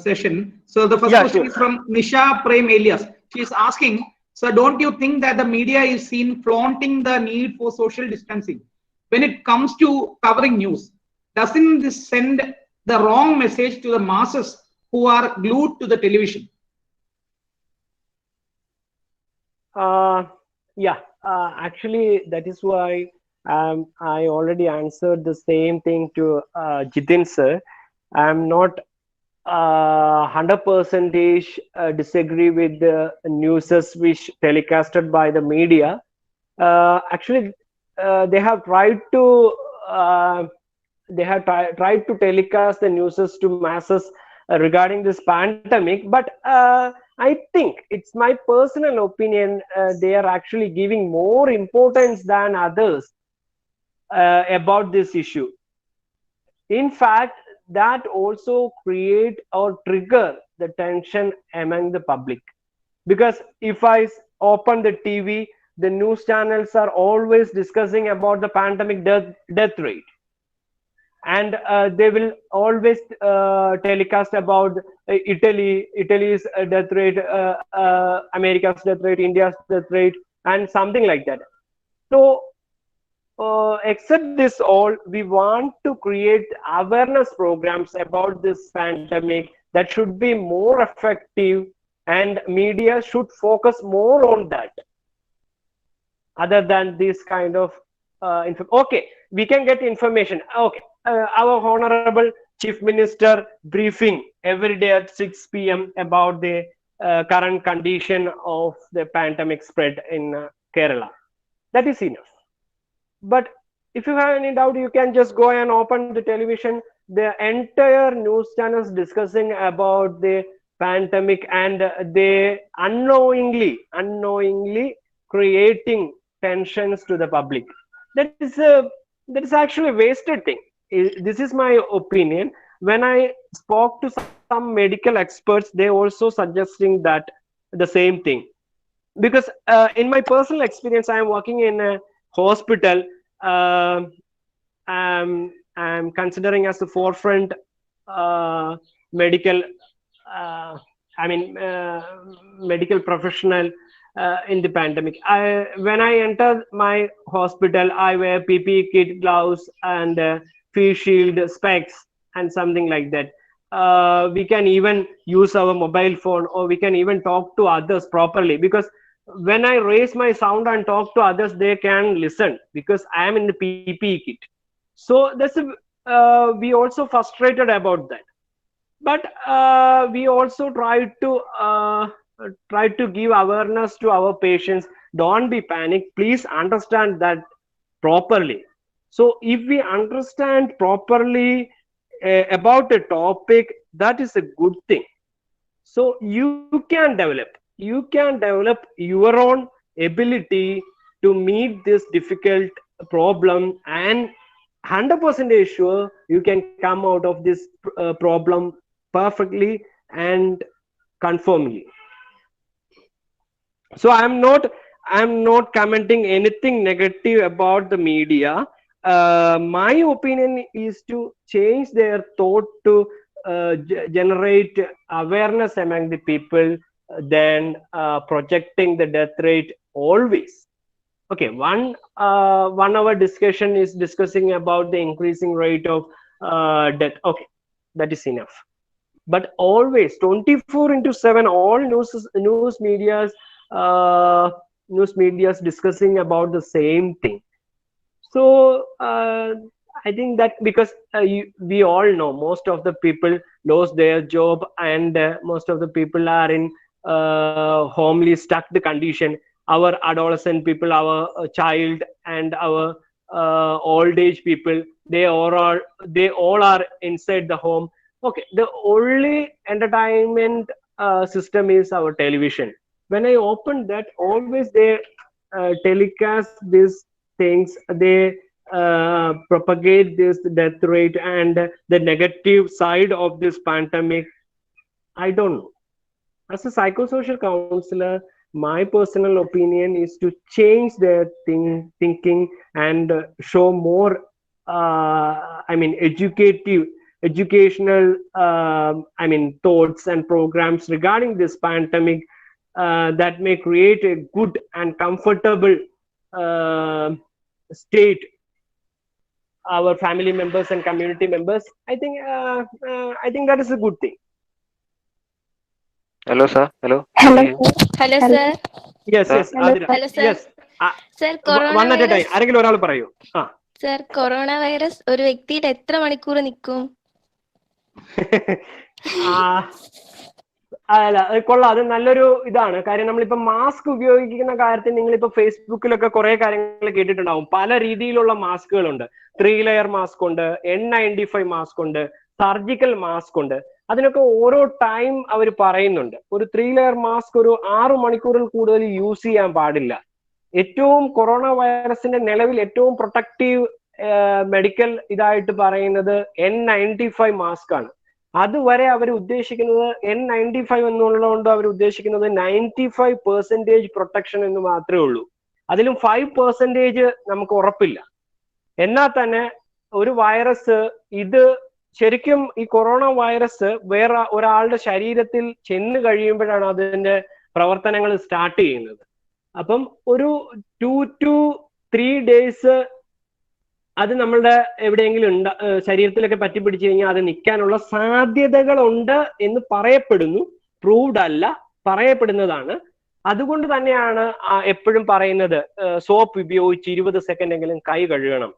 session. So the first question is from Nisha Prem Elias. She is asking, sir, don't you think that the media is seen flaunting the need for social distancing when it comes to covering news? Doesn't this send the wrong message to the masses who are glued to the television? Actually, that is why I already answered the same thing to Jitin sir. I'm not 100% disagree with the news which telecasted by the media. Actually, they have tried to tried to telecast the news to masses regarding this pandemic, but I think it's my personal opinion. They are actually giving more importance than others about this issue. In fact, that also create or trigger the tension among the public, because if I open the TV, the news channels are always discussing about the pandemic death rate, and they will always telecast about Italy's death rate, America's death rate, India's death rate, and something like that. So except this all, we want to create awareness programs about this pandemic that should be more effective, and media should focus more on that other than this kind of okay, we can get information. Okay, our honorable chief minister briefing every day at 6 p.m. about the current condition of the pandemic spread in Kerala. That is enough. But if you have any doubt, you can just go and open the television. The entire news channels discussing about the pandemic, and they unknowingly creating tensions to the public. That is actually a wasted thing. This is my opinion. When I spoke to some medical experts, they also suggesting that the same thing. Because in my personal experience, I am working in a hospital. I'm considering as the forefront medical medical professional in the pandemic. When I entered my hospital, I wear PPE kit, gloves, and face shield, specs, and something like that. We can even use our mobile phone, or we can even talk to others properly, because when I raise my sound and talk to others, they can listen because I am in the PPE kit. So that's we also frustrated about that. But we also try to give awareness to our patients. Don't be panic. Please understand that properly. So if we understand properly about a topic, that is a good thing. So you can develop your own ability to meet this difficult problem, and 100% sure you can come out of this problem perfectly and conformably. So I'm not commenting anything negative about the media. My opinion is to change their thought to generate awareness among the people than projecting the death rate always. Okay, one hour discussion is discussing about the increasing rate of death. Okay, that is enough. But always 24/7, all news medias discussing about the same thing. So I think that because we all know most of the people lost their job, and most of the people are in homely stuck the condition. Our adolescent people, our child, and our old age people, they all are inside the home. Okay, the only entertainment system is our television. When I open that, always they telecast these things. They propagate this death rate and the negative side of this pandemic. I don't know. As a psychosocial counselor, my personal opinion is to change their thinking and show more educational thoughts and programs regarding this pandemic that may create a good and comfortable state our family members and community members. I think that is a good thing. Hello, sir. Hello. Hello, sir. Yes, Sir. yes, Adira. Hello, sir. Yes. Sir, corona One at a time. virus. ആരെങ്കിലും ഒരാൾ പറയൂ. Sir, corona virus ഒരു വ്യക്തിയിൽ എത്ര മണിക്കൂർ നിൽക്കും? അല്ല, കൊള്ളാം. അത് നല്ലൊരു ഇതാണ്. കാര്യം നമ്മളിപ്പോ മാസ്ക് ഉപയോഗിക്കുന്ന കാര്യത്തിൽ നിങ്ങളിപ്പോ ഫേസ്ബുക്കിലൊക്കെ കുറെ കാര്യങ്ങൾ കേട്ടിട്ടുണ്ടാവും. പല രീതിയിലുള്ള മാസ്കുകളുണ്ട്. 3 ലെയർ മാസ്ക് ഉണ്ട്, N95 മാസ്ക് ഉണ്ട്, സർജിക്കൽ മാസ്ക് ഉണ്ട്. അതിനൊക്കെ ഓരോ ടൈം അവർ പറയുന്നുണ്ട്. ഒരു 3 ലെയർ മാസ്ക് ഒരു 6 മണിക്കൂറിൽ കൂടുതൽ യൂസ് ചെയ്യാൻ പാടില്ല. ഏറ്റവും കൊറോണ വൈറസിന്റെ നിലവിൽ ഏറ്റവും പ്രൊട്ടക്റ്റീവ് മെഡിക്കൽ ഇതായിട്ട് പറയുന്നത് N95 മാസ്ക് ആണ്. അതുവരെ അവർ ഉദ്ദേശിക്കുന്നത് N95 എന്നുള്ളതുകൊണ്ട് അവർ ഉദ്ദേശിക്കുന്നത് 95% പ്രൊട്ടക്ഷൻ എന്ന് മാത്രമേ ഉള്ളൂ. അതിലും 5% നമുക്ക് ഉറപ്പില്ല. എന്നാൽ തന്നെ ഒരു വൈറസ് ഇത് ശരിക്കും ഈ കൊറോണ വൈറസ് വേറെ ഒരാളുടെ ശരീരത്തിൽ ചെന്ന് കഴിയുമ്പോഴാണ് അതിന്റെ പ്രവർത്തനങ്ങൾ സ്റ്റാർട്ട് ചെയ്യുന്നത്. അപ്പം ഒരു 2 to 3 days അത് നമ്മളുടെ എവിടെയെങ്കിലും ശരീരത്തിലൊക്കെ പറ്റിപ്പിടിച്ചു കഴിഞ്ഞാൽ അത് നിൽക്കാനുള്ള സാധ്യതകളുണ്ട് എന്ന് പറയപ്പെടുന്നു. പ്രൂവ്ഡ് അല്ല, പറയപ്പെടുന്നതാണ്. അതുകൊണ്ട് തന്നെയാണ് എപ്പോഴും പറയുന്നത് സോപ്പ് ഉപയോഗിച്ച് 20 സെക്കൻഡ് എങ്കിലും കൈ കഴുകണം,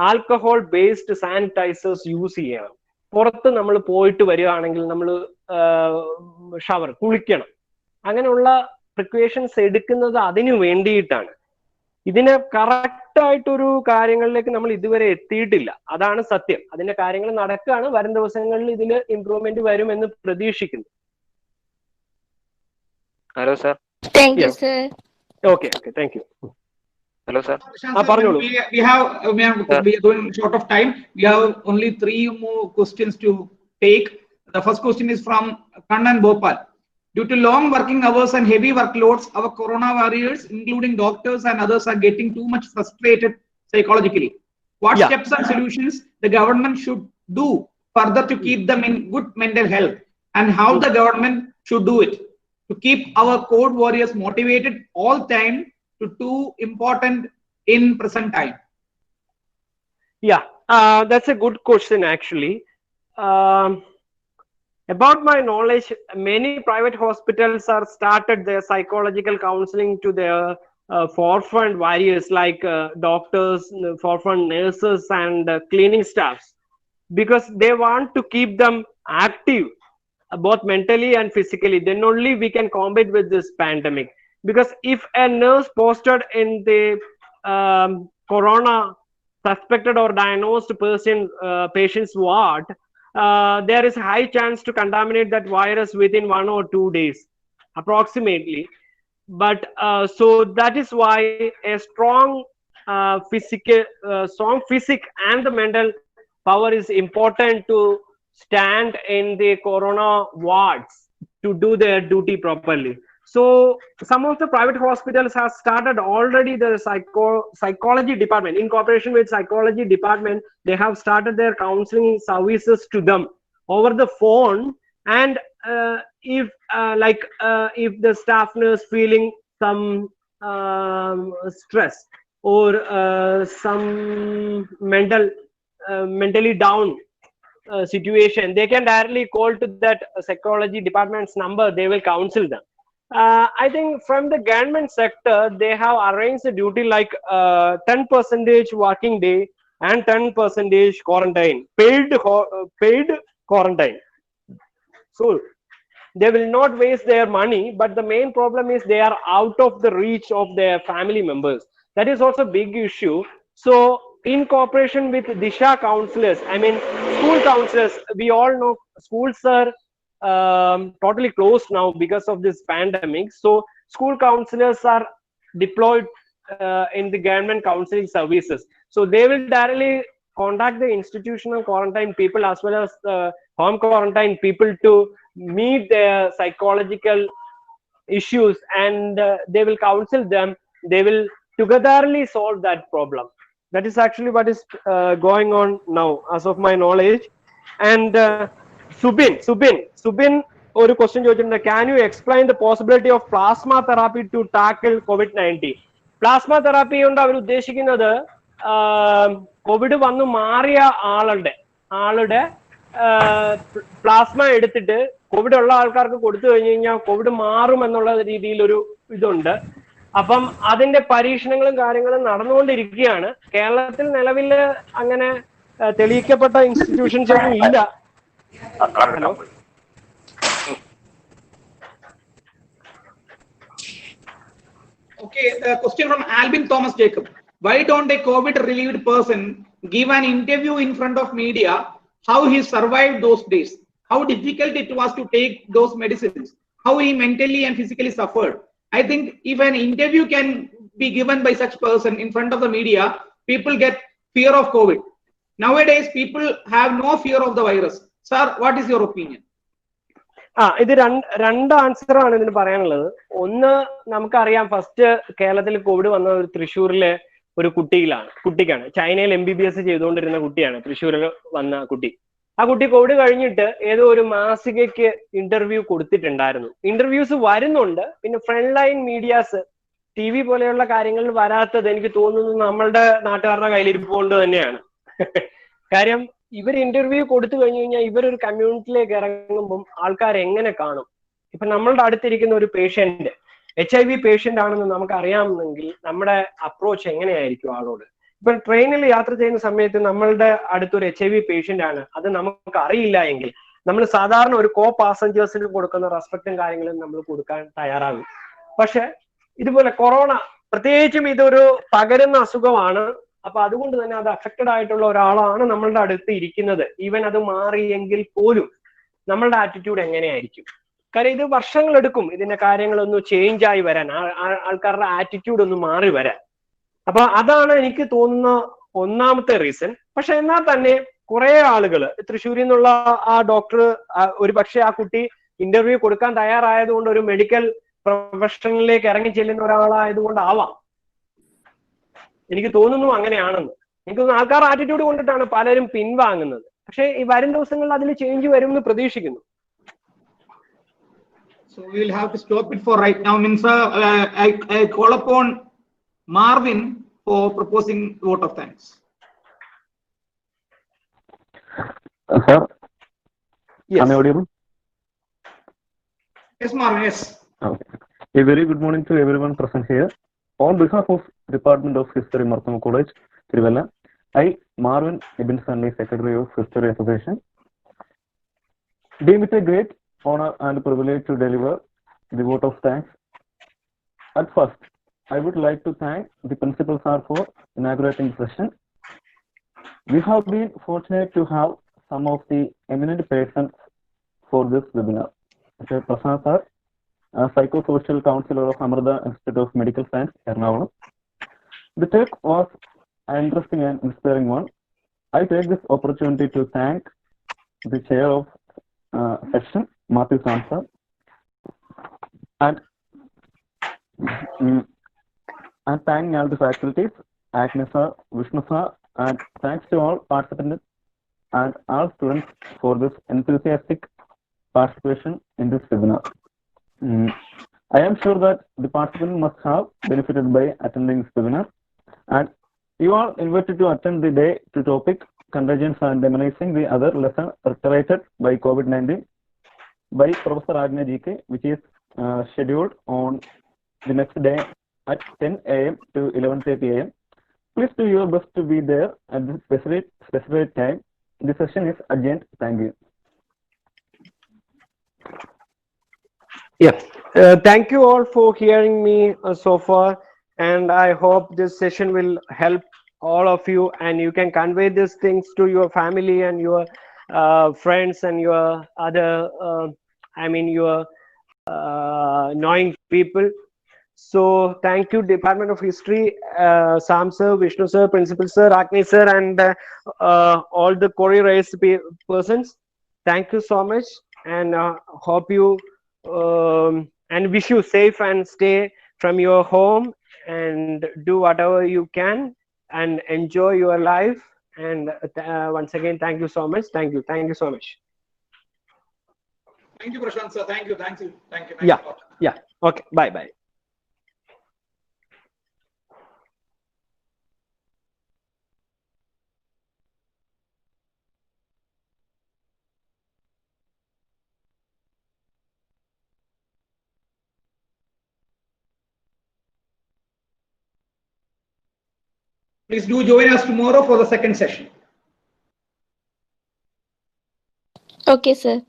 ആൽക്കഹോൾ ബേസ്ഡ് സാനിറ്റൈസേഴ്സ് യൂസ് ചെയ്യണം, പുറത്ത് നമ്മൾ പോയിട്ട് വരികയാണെങ്കിൽ നമ്മൾ ഷവർ കുളിക്കണം. അങ്ങനെയുള്ള പ്രിക്കോഷൻസ് എടുക്കുന്നത് അതിനു വേണ്ടിയിട്ടാണ്. ഇതിന് കറക്റ്റ് ആയിട്ടൊരു കാര്യങ്ങളിലേക്ക് നമ്മൾ ഇതുവരെ എത്തിയിട്ടില്ല. അതാണ് സത്യം. അതിന്റെ കാര്യങ്ങൾ നടക്കുകയാണ്. വരും ദിവസങ്ങളിൽ ഇതിൽ ഇംപ്രൂവ്മെന്റ് വരുമെന്ന് പ്രതീക്ഷിക്കുന്നു. Hello sir. Thank you, sir. Okay, thank you. Hello, sir. പറഞ്ഞോളൂ. We are going short of time. We have only 3 more questions to take. The first question is from Kannan Bhopal. Due to long working hours and heavy workloads, our corona warriors, including doctors and others, are getting too much frustrated psychologically. What steps and solutions the government should do further to keep them in good mental health, and how the government should do it to keep our code warriors motivated all time to do important in present time? Yeah, that's a good question actually. About my knowledge, many private hospitals are started their psychological counseling to their forefront warriors like doctors, forefront nurses, and cleaning staffs, because they want to keep them active both mentally and physically. Then only we can combat with this pandemic. Because if a nurse posted in the corona suspected or diagnosed patient's ward, there is a high chance to contaminate that virus within 1 or 2 days approximately. But so that is why a strong physic and the mental power is important to stand in the corona wards to do their duty properly. So some of the private hospitals have started already the psychology department. In cooperation with psychology department, they have started their counseling services to them over the phone. And if the staff nurse feeling some stress or some mentally down situation, they can directly call to that psychology department's number. They will counsel them. I think from the government sector, they have arranged a duty like 10% working day and 10% quarantine, paid quarantine. So they will not waste their money, but the main problem is they are out of the reach of their family members. That is also a big issue. So in cooperation with Disha counselors, I mean school counselors, we all know schools are totally closed now because of this pandemic. So school counselors are deployed in the government counseling services. So they will directly contact the institutional quarantine people as well as the home quarantine people to meet their psychological issues, and they will counsel them. They will togetherly solve that problem. That is actually what is going on now as of my knowledge. And Subin ഒരു question ചോദിച്ചിട്ടുണ്ട്. Can you explain the possibility of plasma therapy to tackle COVID-19? Plasma therapy കൊണ്ട് അവർ ഉദ്ദേശിക്കുന്നത് Covid വന്നു മാറിയ ആളുടെ plasma എടുത്തിട്ട് Covid ഉള്ള ആൾക്കാർക്ക് കൊടുത്തു കഴിഞ്ഞു കഴിഞ്ഞാൽ കോവിഡ് മാറും എന്നുള്ള രീതിയിലൊരു ഇതുണ്ട്. അപ്പം അതിന്റെ പരീക്ഷണങ്ങളും കാര്യങ്ങളും നടന്നുകൊണ്ടിരിക്കുകയാണ്. കേരളത്തിൽ നിലവിൽ അങ്ങനെ തെളിയിക്കപ്പെട്ട ഇൻസ്റ്റിറ്റ്യൂഷൻസ് ഒന്നും ഇല്ല. Hello, okay, the question from Alvin Thomas Jacob. Why don't a COVID relieved person give an interview in front of media how he survived those days, how difficult it was to take those medicines, how he mentally and physically suffered? I think if an interview can be given by such person in front of the media, people get fear of COVID. Nowadays, people have no fear of the virus. Sir, what is your opinion? ഇത് രണ്ട് ആൻസറാണ് ഇതിന് പറയാനുള്ളത്. ഒന്ന്, നമുക്കറിയാം first കേരളത്തിൽ Covid വന്ന ഒരു തൃശ്ശൂരിലെ ഒരു കുട്ടിക്കാണ്. ചൈനയിൽ MBBS ചെയ്തുകൊണ്ടിരുന്ന കുട്ടിയാണ് തൃശ്ശൂരിൽ വന്ന കുട്ടി. ആ കുട്ടി കോവിഡ് കഴിഞ്ഞിട്ട് ഏതോ ഒരു മാസികയ്ക്ക് ഇന്റർവ്യൂ കൊടുത്തിട്ടുണ്ടായിരുന്നു. ഇന്റർവ്യൂസ് വരുന്നുണ്ട്. പിന്നെ ഫ്രണ്ട് ലൈൻ മീഡിയാസ് TV പോലെയുള്ള കാര്യങ്ങളിൽ വരാത്തത് എനിക്ക് തോന്നുന്നു നമ്മളുടെ നാട്ടുകാരുടെ കയ്യിലിരിപ്പുകൊണ്ട് തന്നെയാണ്. കാര്യം ഇവർ ഇന്റർവ്യൂ കൊടുത്തു കഴിഞ്ഞു കഴിഞ്ഞാൽ ഇവരൊരു കമ്മ്യൂണിറ്റിയിലേക്ക് ഇറങ്ങുമ്പം ആൾക്കാർ എങ്ങനെ കാണും? ഇപ്പൊ നമ്മളുടെ അടുത്തിരിക്കുന്ന ഒരു പേഷ്യന്റ് HIV പേഷ്യന്റ് ആണെന്ന് നമുക്ക് അറിയാമെങ്കിൽ നമ്മുടെ അപ്രോച്ച് എങ്ങനെയായിരിക്കും ആളോട്? ഇപ്പൊ ട്രെയിനിൽ യാത്ര ചെയ്യുന്ന സമയത്ത് നമ്മളുടെ അടുത്തൊരു HIV പേഷ്യന്റ് ആണ്, അത് നമുക്ക് അറിയില്ല എങ്കിൽ നമ്മൾ സാധാരണ ഒരു പാസഞ്ചേഴ്സിന് കൊടുക്കുന്ന റെസ്പെക്റ്റും കാര്യങ്ങളും നമ്മൾ കൊടുക്കാൻ തയ്യാറാകും. പക്ഷെ ഇതുപോലെ കൊറോണ, പ്രത്യേകിച്ചും ഇതൊരു പകരുന്ന അസുഖമാണ്. അപ്പൊ അതുകൊണ്ട് തന്നെ അത് അഫക്റ്റഡ് ആയിട്ടുള്ള ഒരാളാണ് നമ്മളുടെ അടുത്ത് ഇരിക്കുന്നത്. ഈവൻ അത് മാറിയെങ്കിൽ പോലും നമ്മളുടെ ആറ്റിറ്റ്യൂഡ് എങ്ങനെയായിരിക്കും? കാര്യം ഇത് വർഷങ്ങളെടുക്കും ഇതിന്റെ കാര്യങ്ങളൊന്ന് ചേഞ്ച് ആയി വരാൻ, ആൾക്കാരുടെ ആറ്റിറ്റ്യൂഡ് ഒന്ന് മാറി വരാൻ. അപ്പൊ അതാണ് എനിക്ക് തോന്നുന്ന ഒന്നാമത്തെ റീസൺ. പക്ഷെ എന്നാൽ തന്നെ കുറെ ആളുകൾ തൃശ്ശൂരിൽ നിന്നുള്ള ആ ഡോക്ടർ ഒരു പക്ഷെ ആ കുട്ടി ഇന്റർവ്യൂ കൊടുക്കാൻ തയ്യാറായതുകൊണ്ട് ഒരു മെഡിക്കൽ പ്രൊഫഷനിലേക്ക് ഇറങ്ങി ചെല്ലുന്ന ഒരാളായതുകൊണ്ടാവാം. എനിക്ക് തോന്നുന്നു അങ്ങനെയാണെന്ന്. എനിക്ക് തോന്നുന്നു ആൾക്കാർ ആറ്റിറ്റ്യൂഡ് കൊണ്ടിട്ടാണ് പലരും പിൻവാങ്ങുന്നത്. പക്ഷെ ഈ വരും ദിവസങ്ങളിൽ അതിൽ ചേഞ്ച് വരും എന്ന് പ്രതീക്ഷിക്കുന്നു. So we will have to stop it for right now. I call upon Marvin for proposing vote of thanks. Sir, yes. Am I audible? Yes, Marvin. Yes. Okay. A very good morning to everyone present here. On behalf of Department of History, Marthoma College, Tiruvalla, I, Marvin Ibn Sunny, Secretary of History Association, deem it a great honor and privilege to deliver the vote of thanks. At first, I would like to thank the Principal Sir for inaugurating the session. We have been fortunate to have some of the eminent persons for this webinar. Mr. Prasad Sir, Psychosocial Counselor of Amrita Institute of Medical Science, Ernakulam. The talk was an interesting and inspiring one. I take this opportunity to thank the chair of section, Matthew Sansa, and thank all the faculties, Agnes sir, Vishnu sir, and thanks to all participants and all students for this enthusiastic participation in this webinar. I am sure that the participants must have benefited by attending this webinar, and you are invited to attend the day to topic contagions and immunizing the other lesson related by COVID-19 by Professor Agnes GK, which is scheduled on the next day at 10 a.m. to 11:30 a.m. Please do your best to be there at this specified time. The session is adjourned. Thank you. Yeah, thank you all for hearing me so far, and I hope this session will help all of you, and you can convey these things to your family and your friends and your other, your knowing people. So thank you, Department of History, Sam sir, Vishnu sir, Principal sir, Agnes sir, and all the courier-raised persons. Thank you so much, and hope you and wish you safe and stay from your home and do whatever you can and enjoy your life. And once again, thank you so much. Thank you so much. Thank you, Prashant sir. Thank you. Yeah. Okay. Bye. Please do join us tomorrow for the second session. Okay, sir.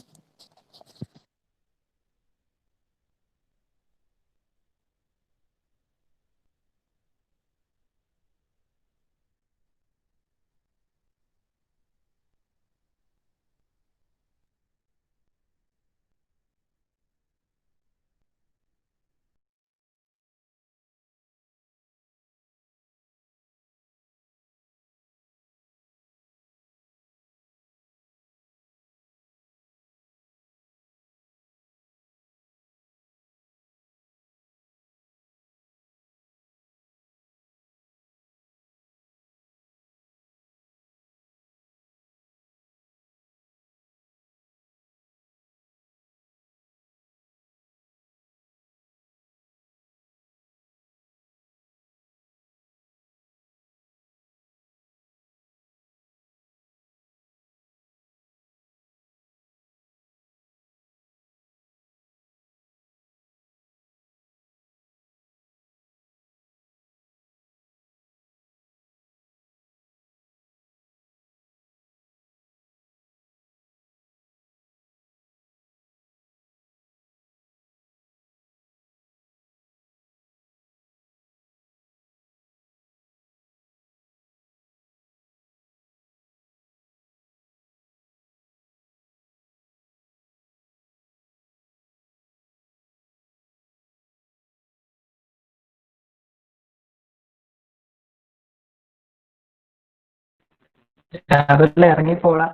അതല്ലേ ഇറങ്ങിപ്പോളാ.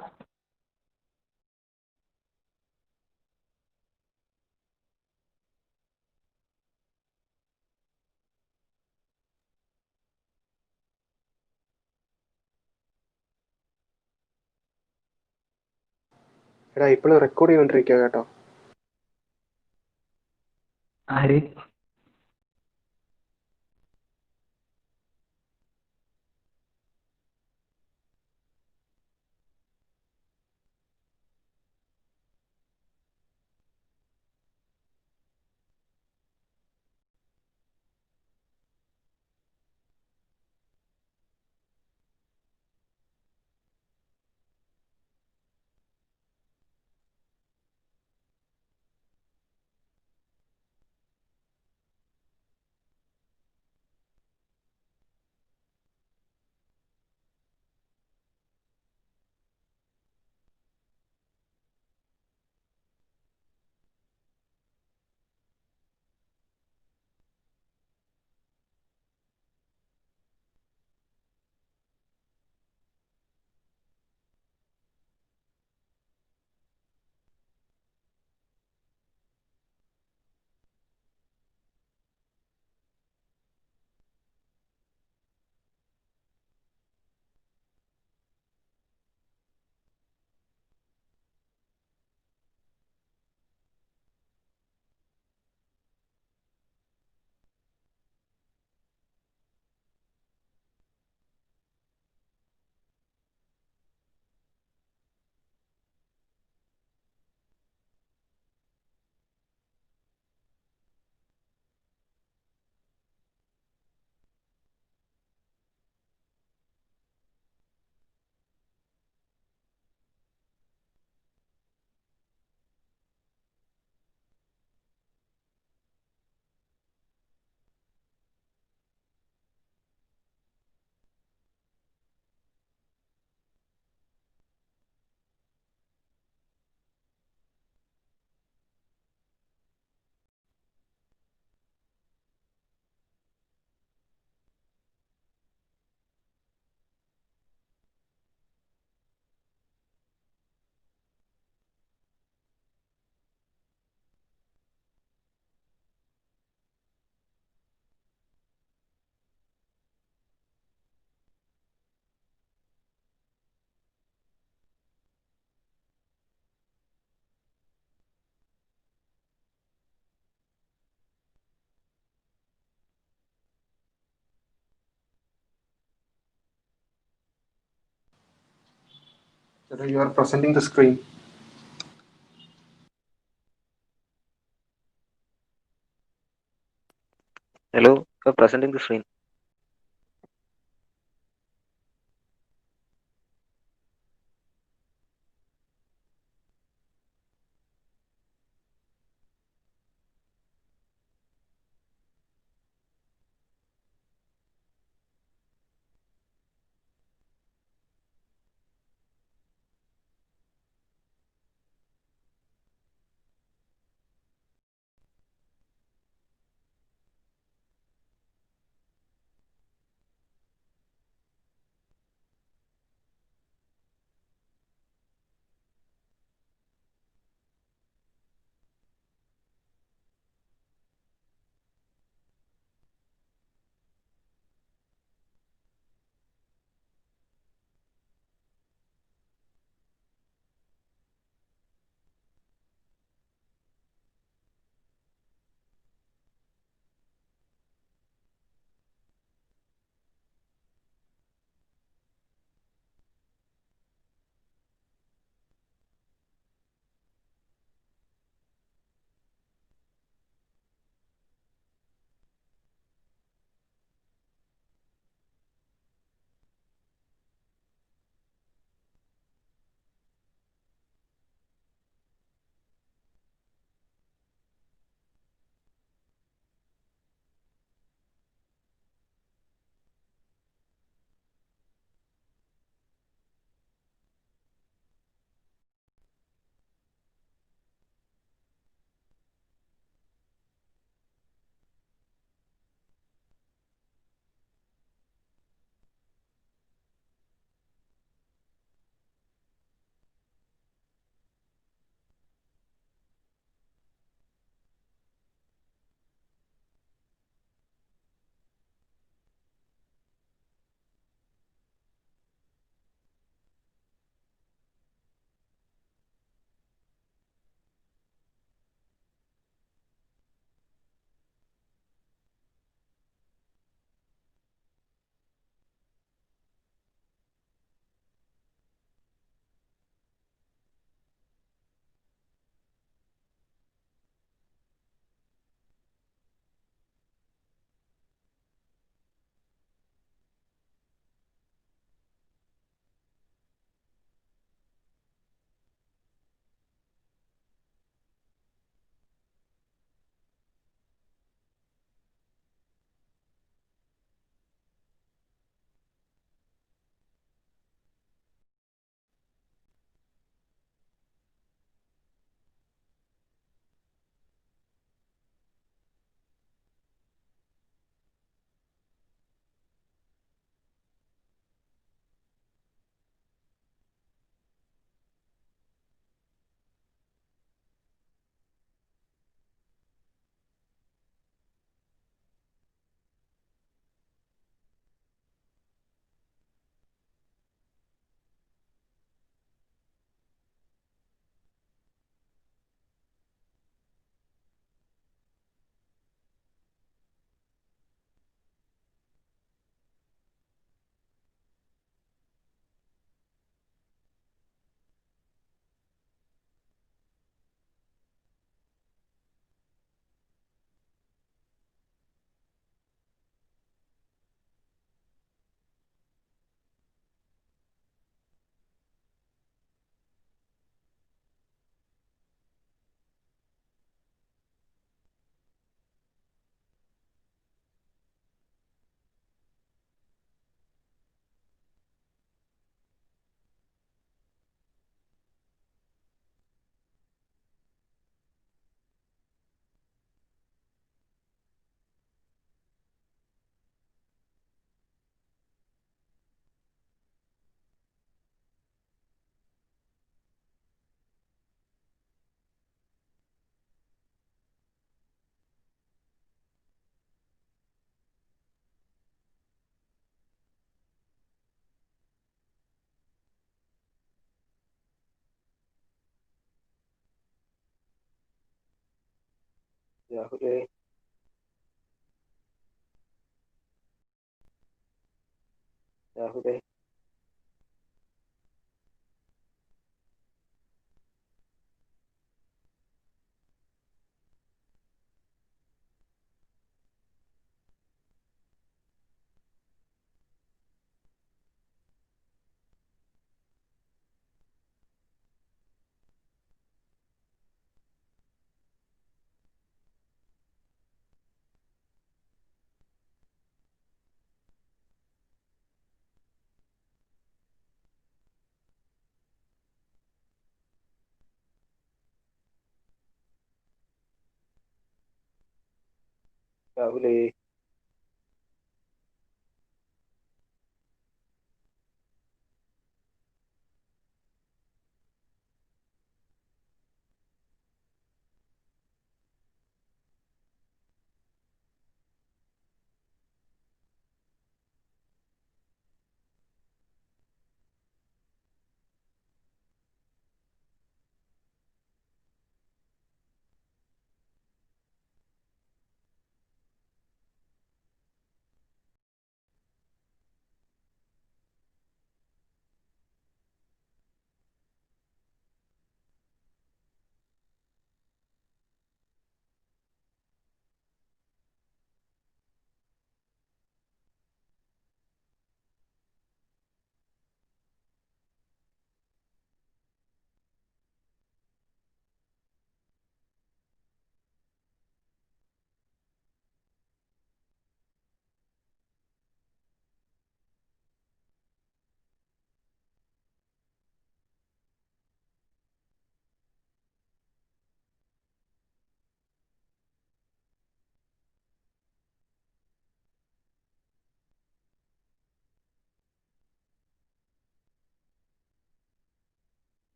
എടാ ഇപ്പോഴും record ചെയ്തോണ്ടിരിക്കുക കേട്ടോ. ആര്? You are presenting the screen. Hello, you're presenting the screen. രാഹുലേ രാഹുലേ രാഹുലേ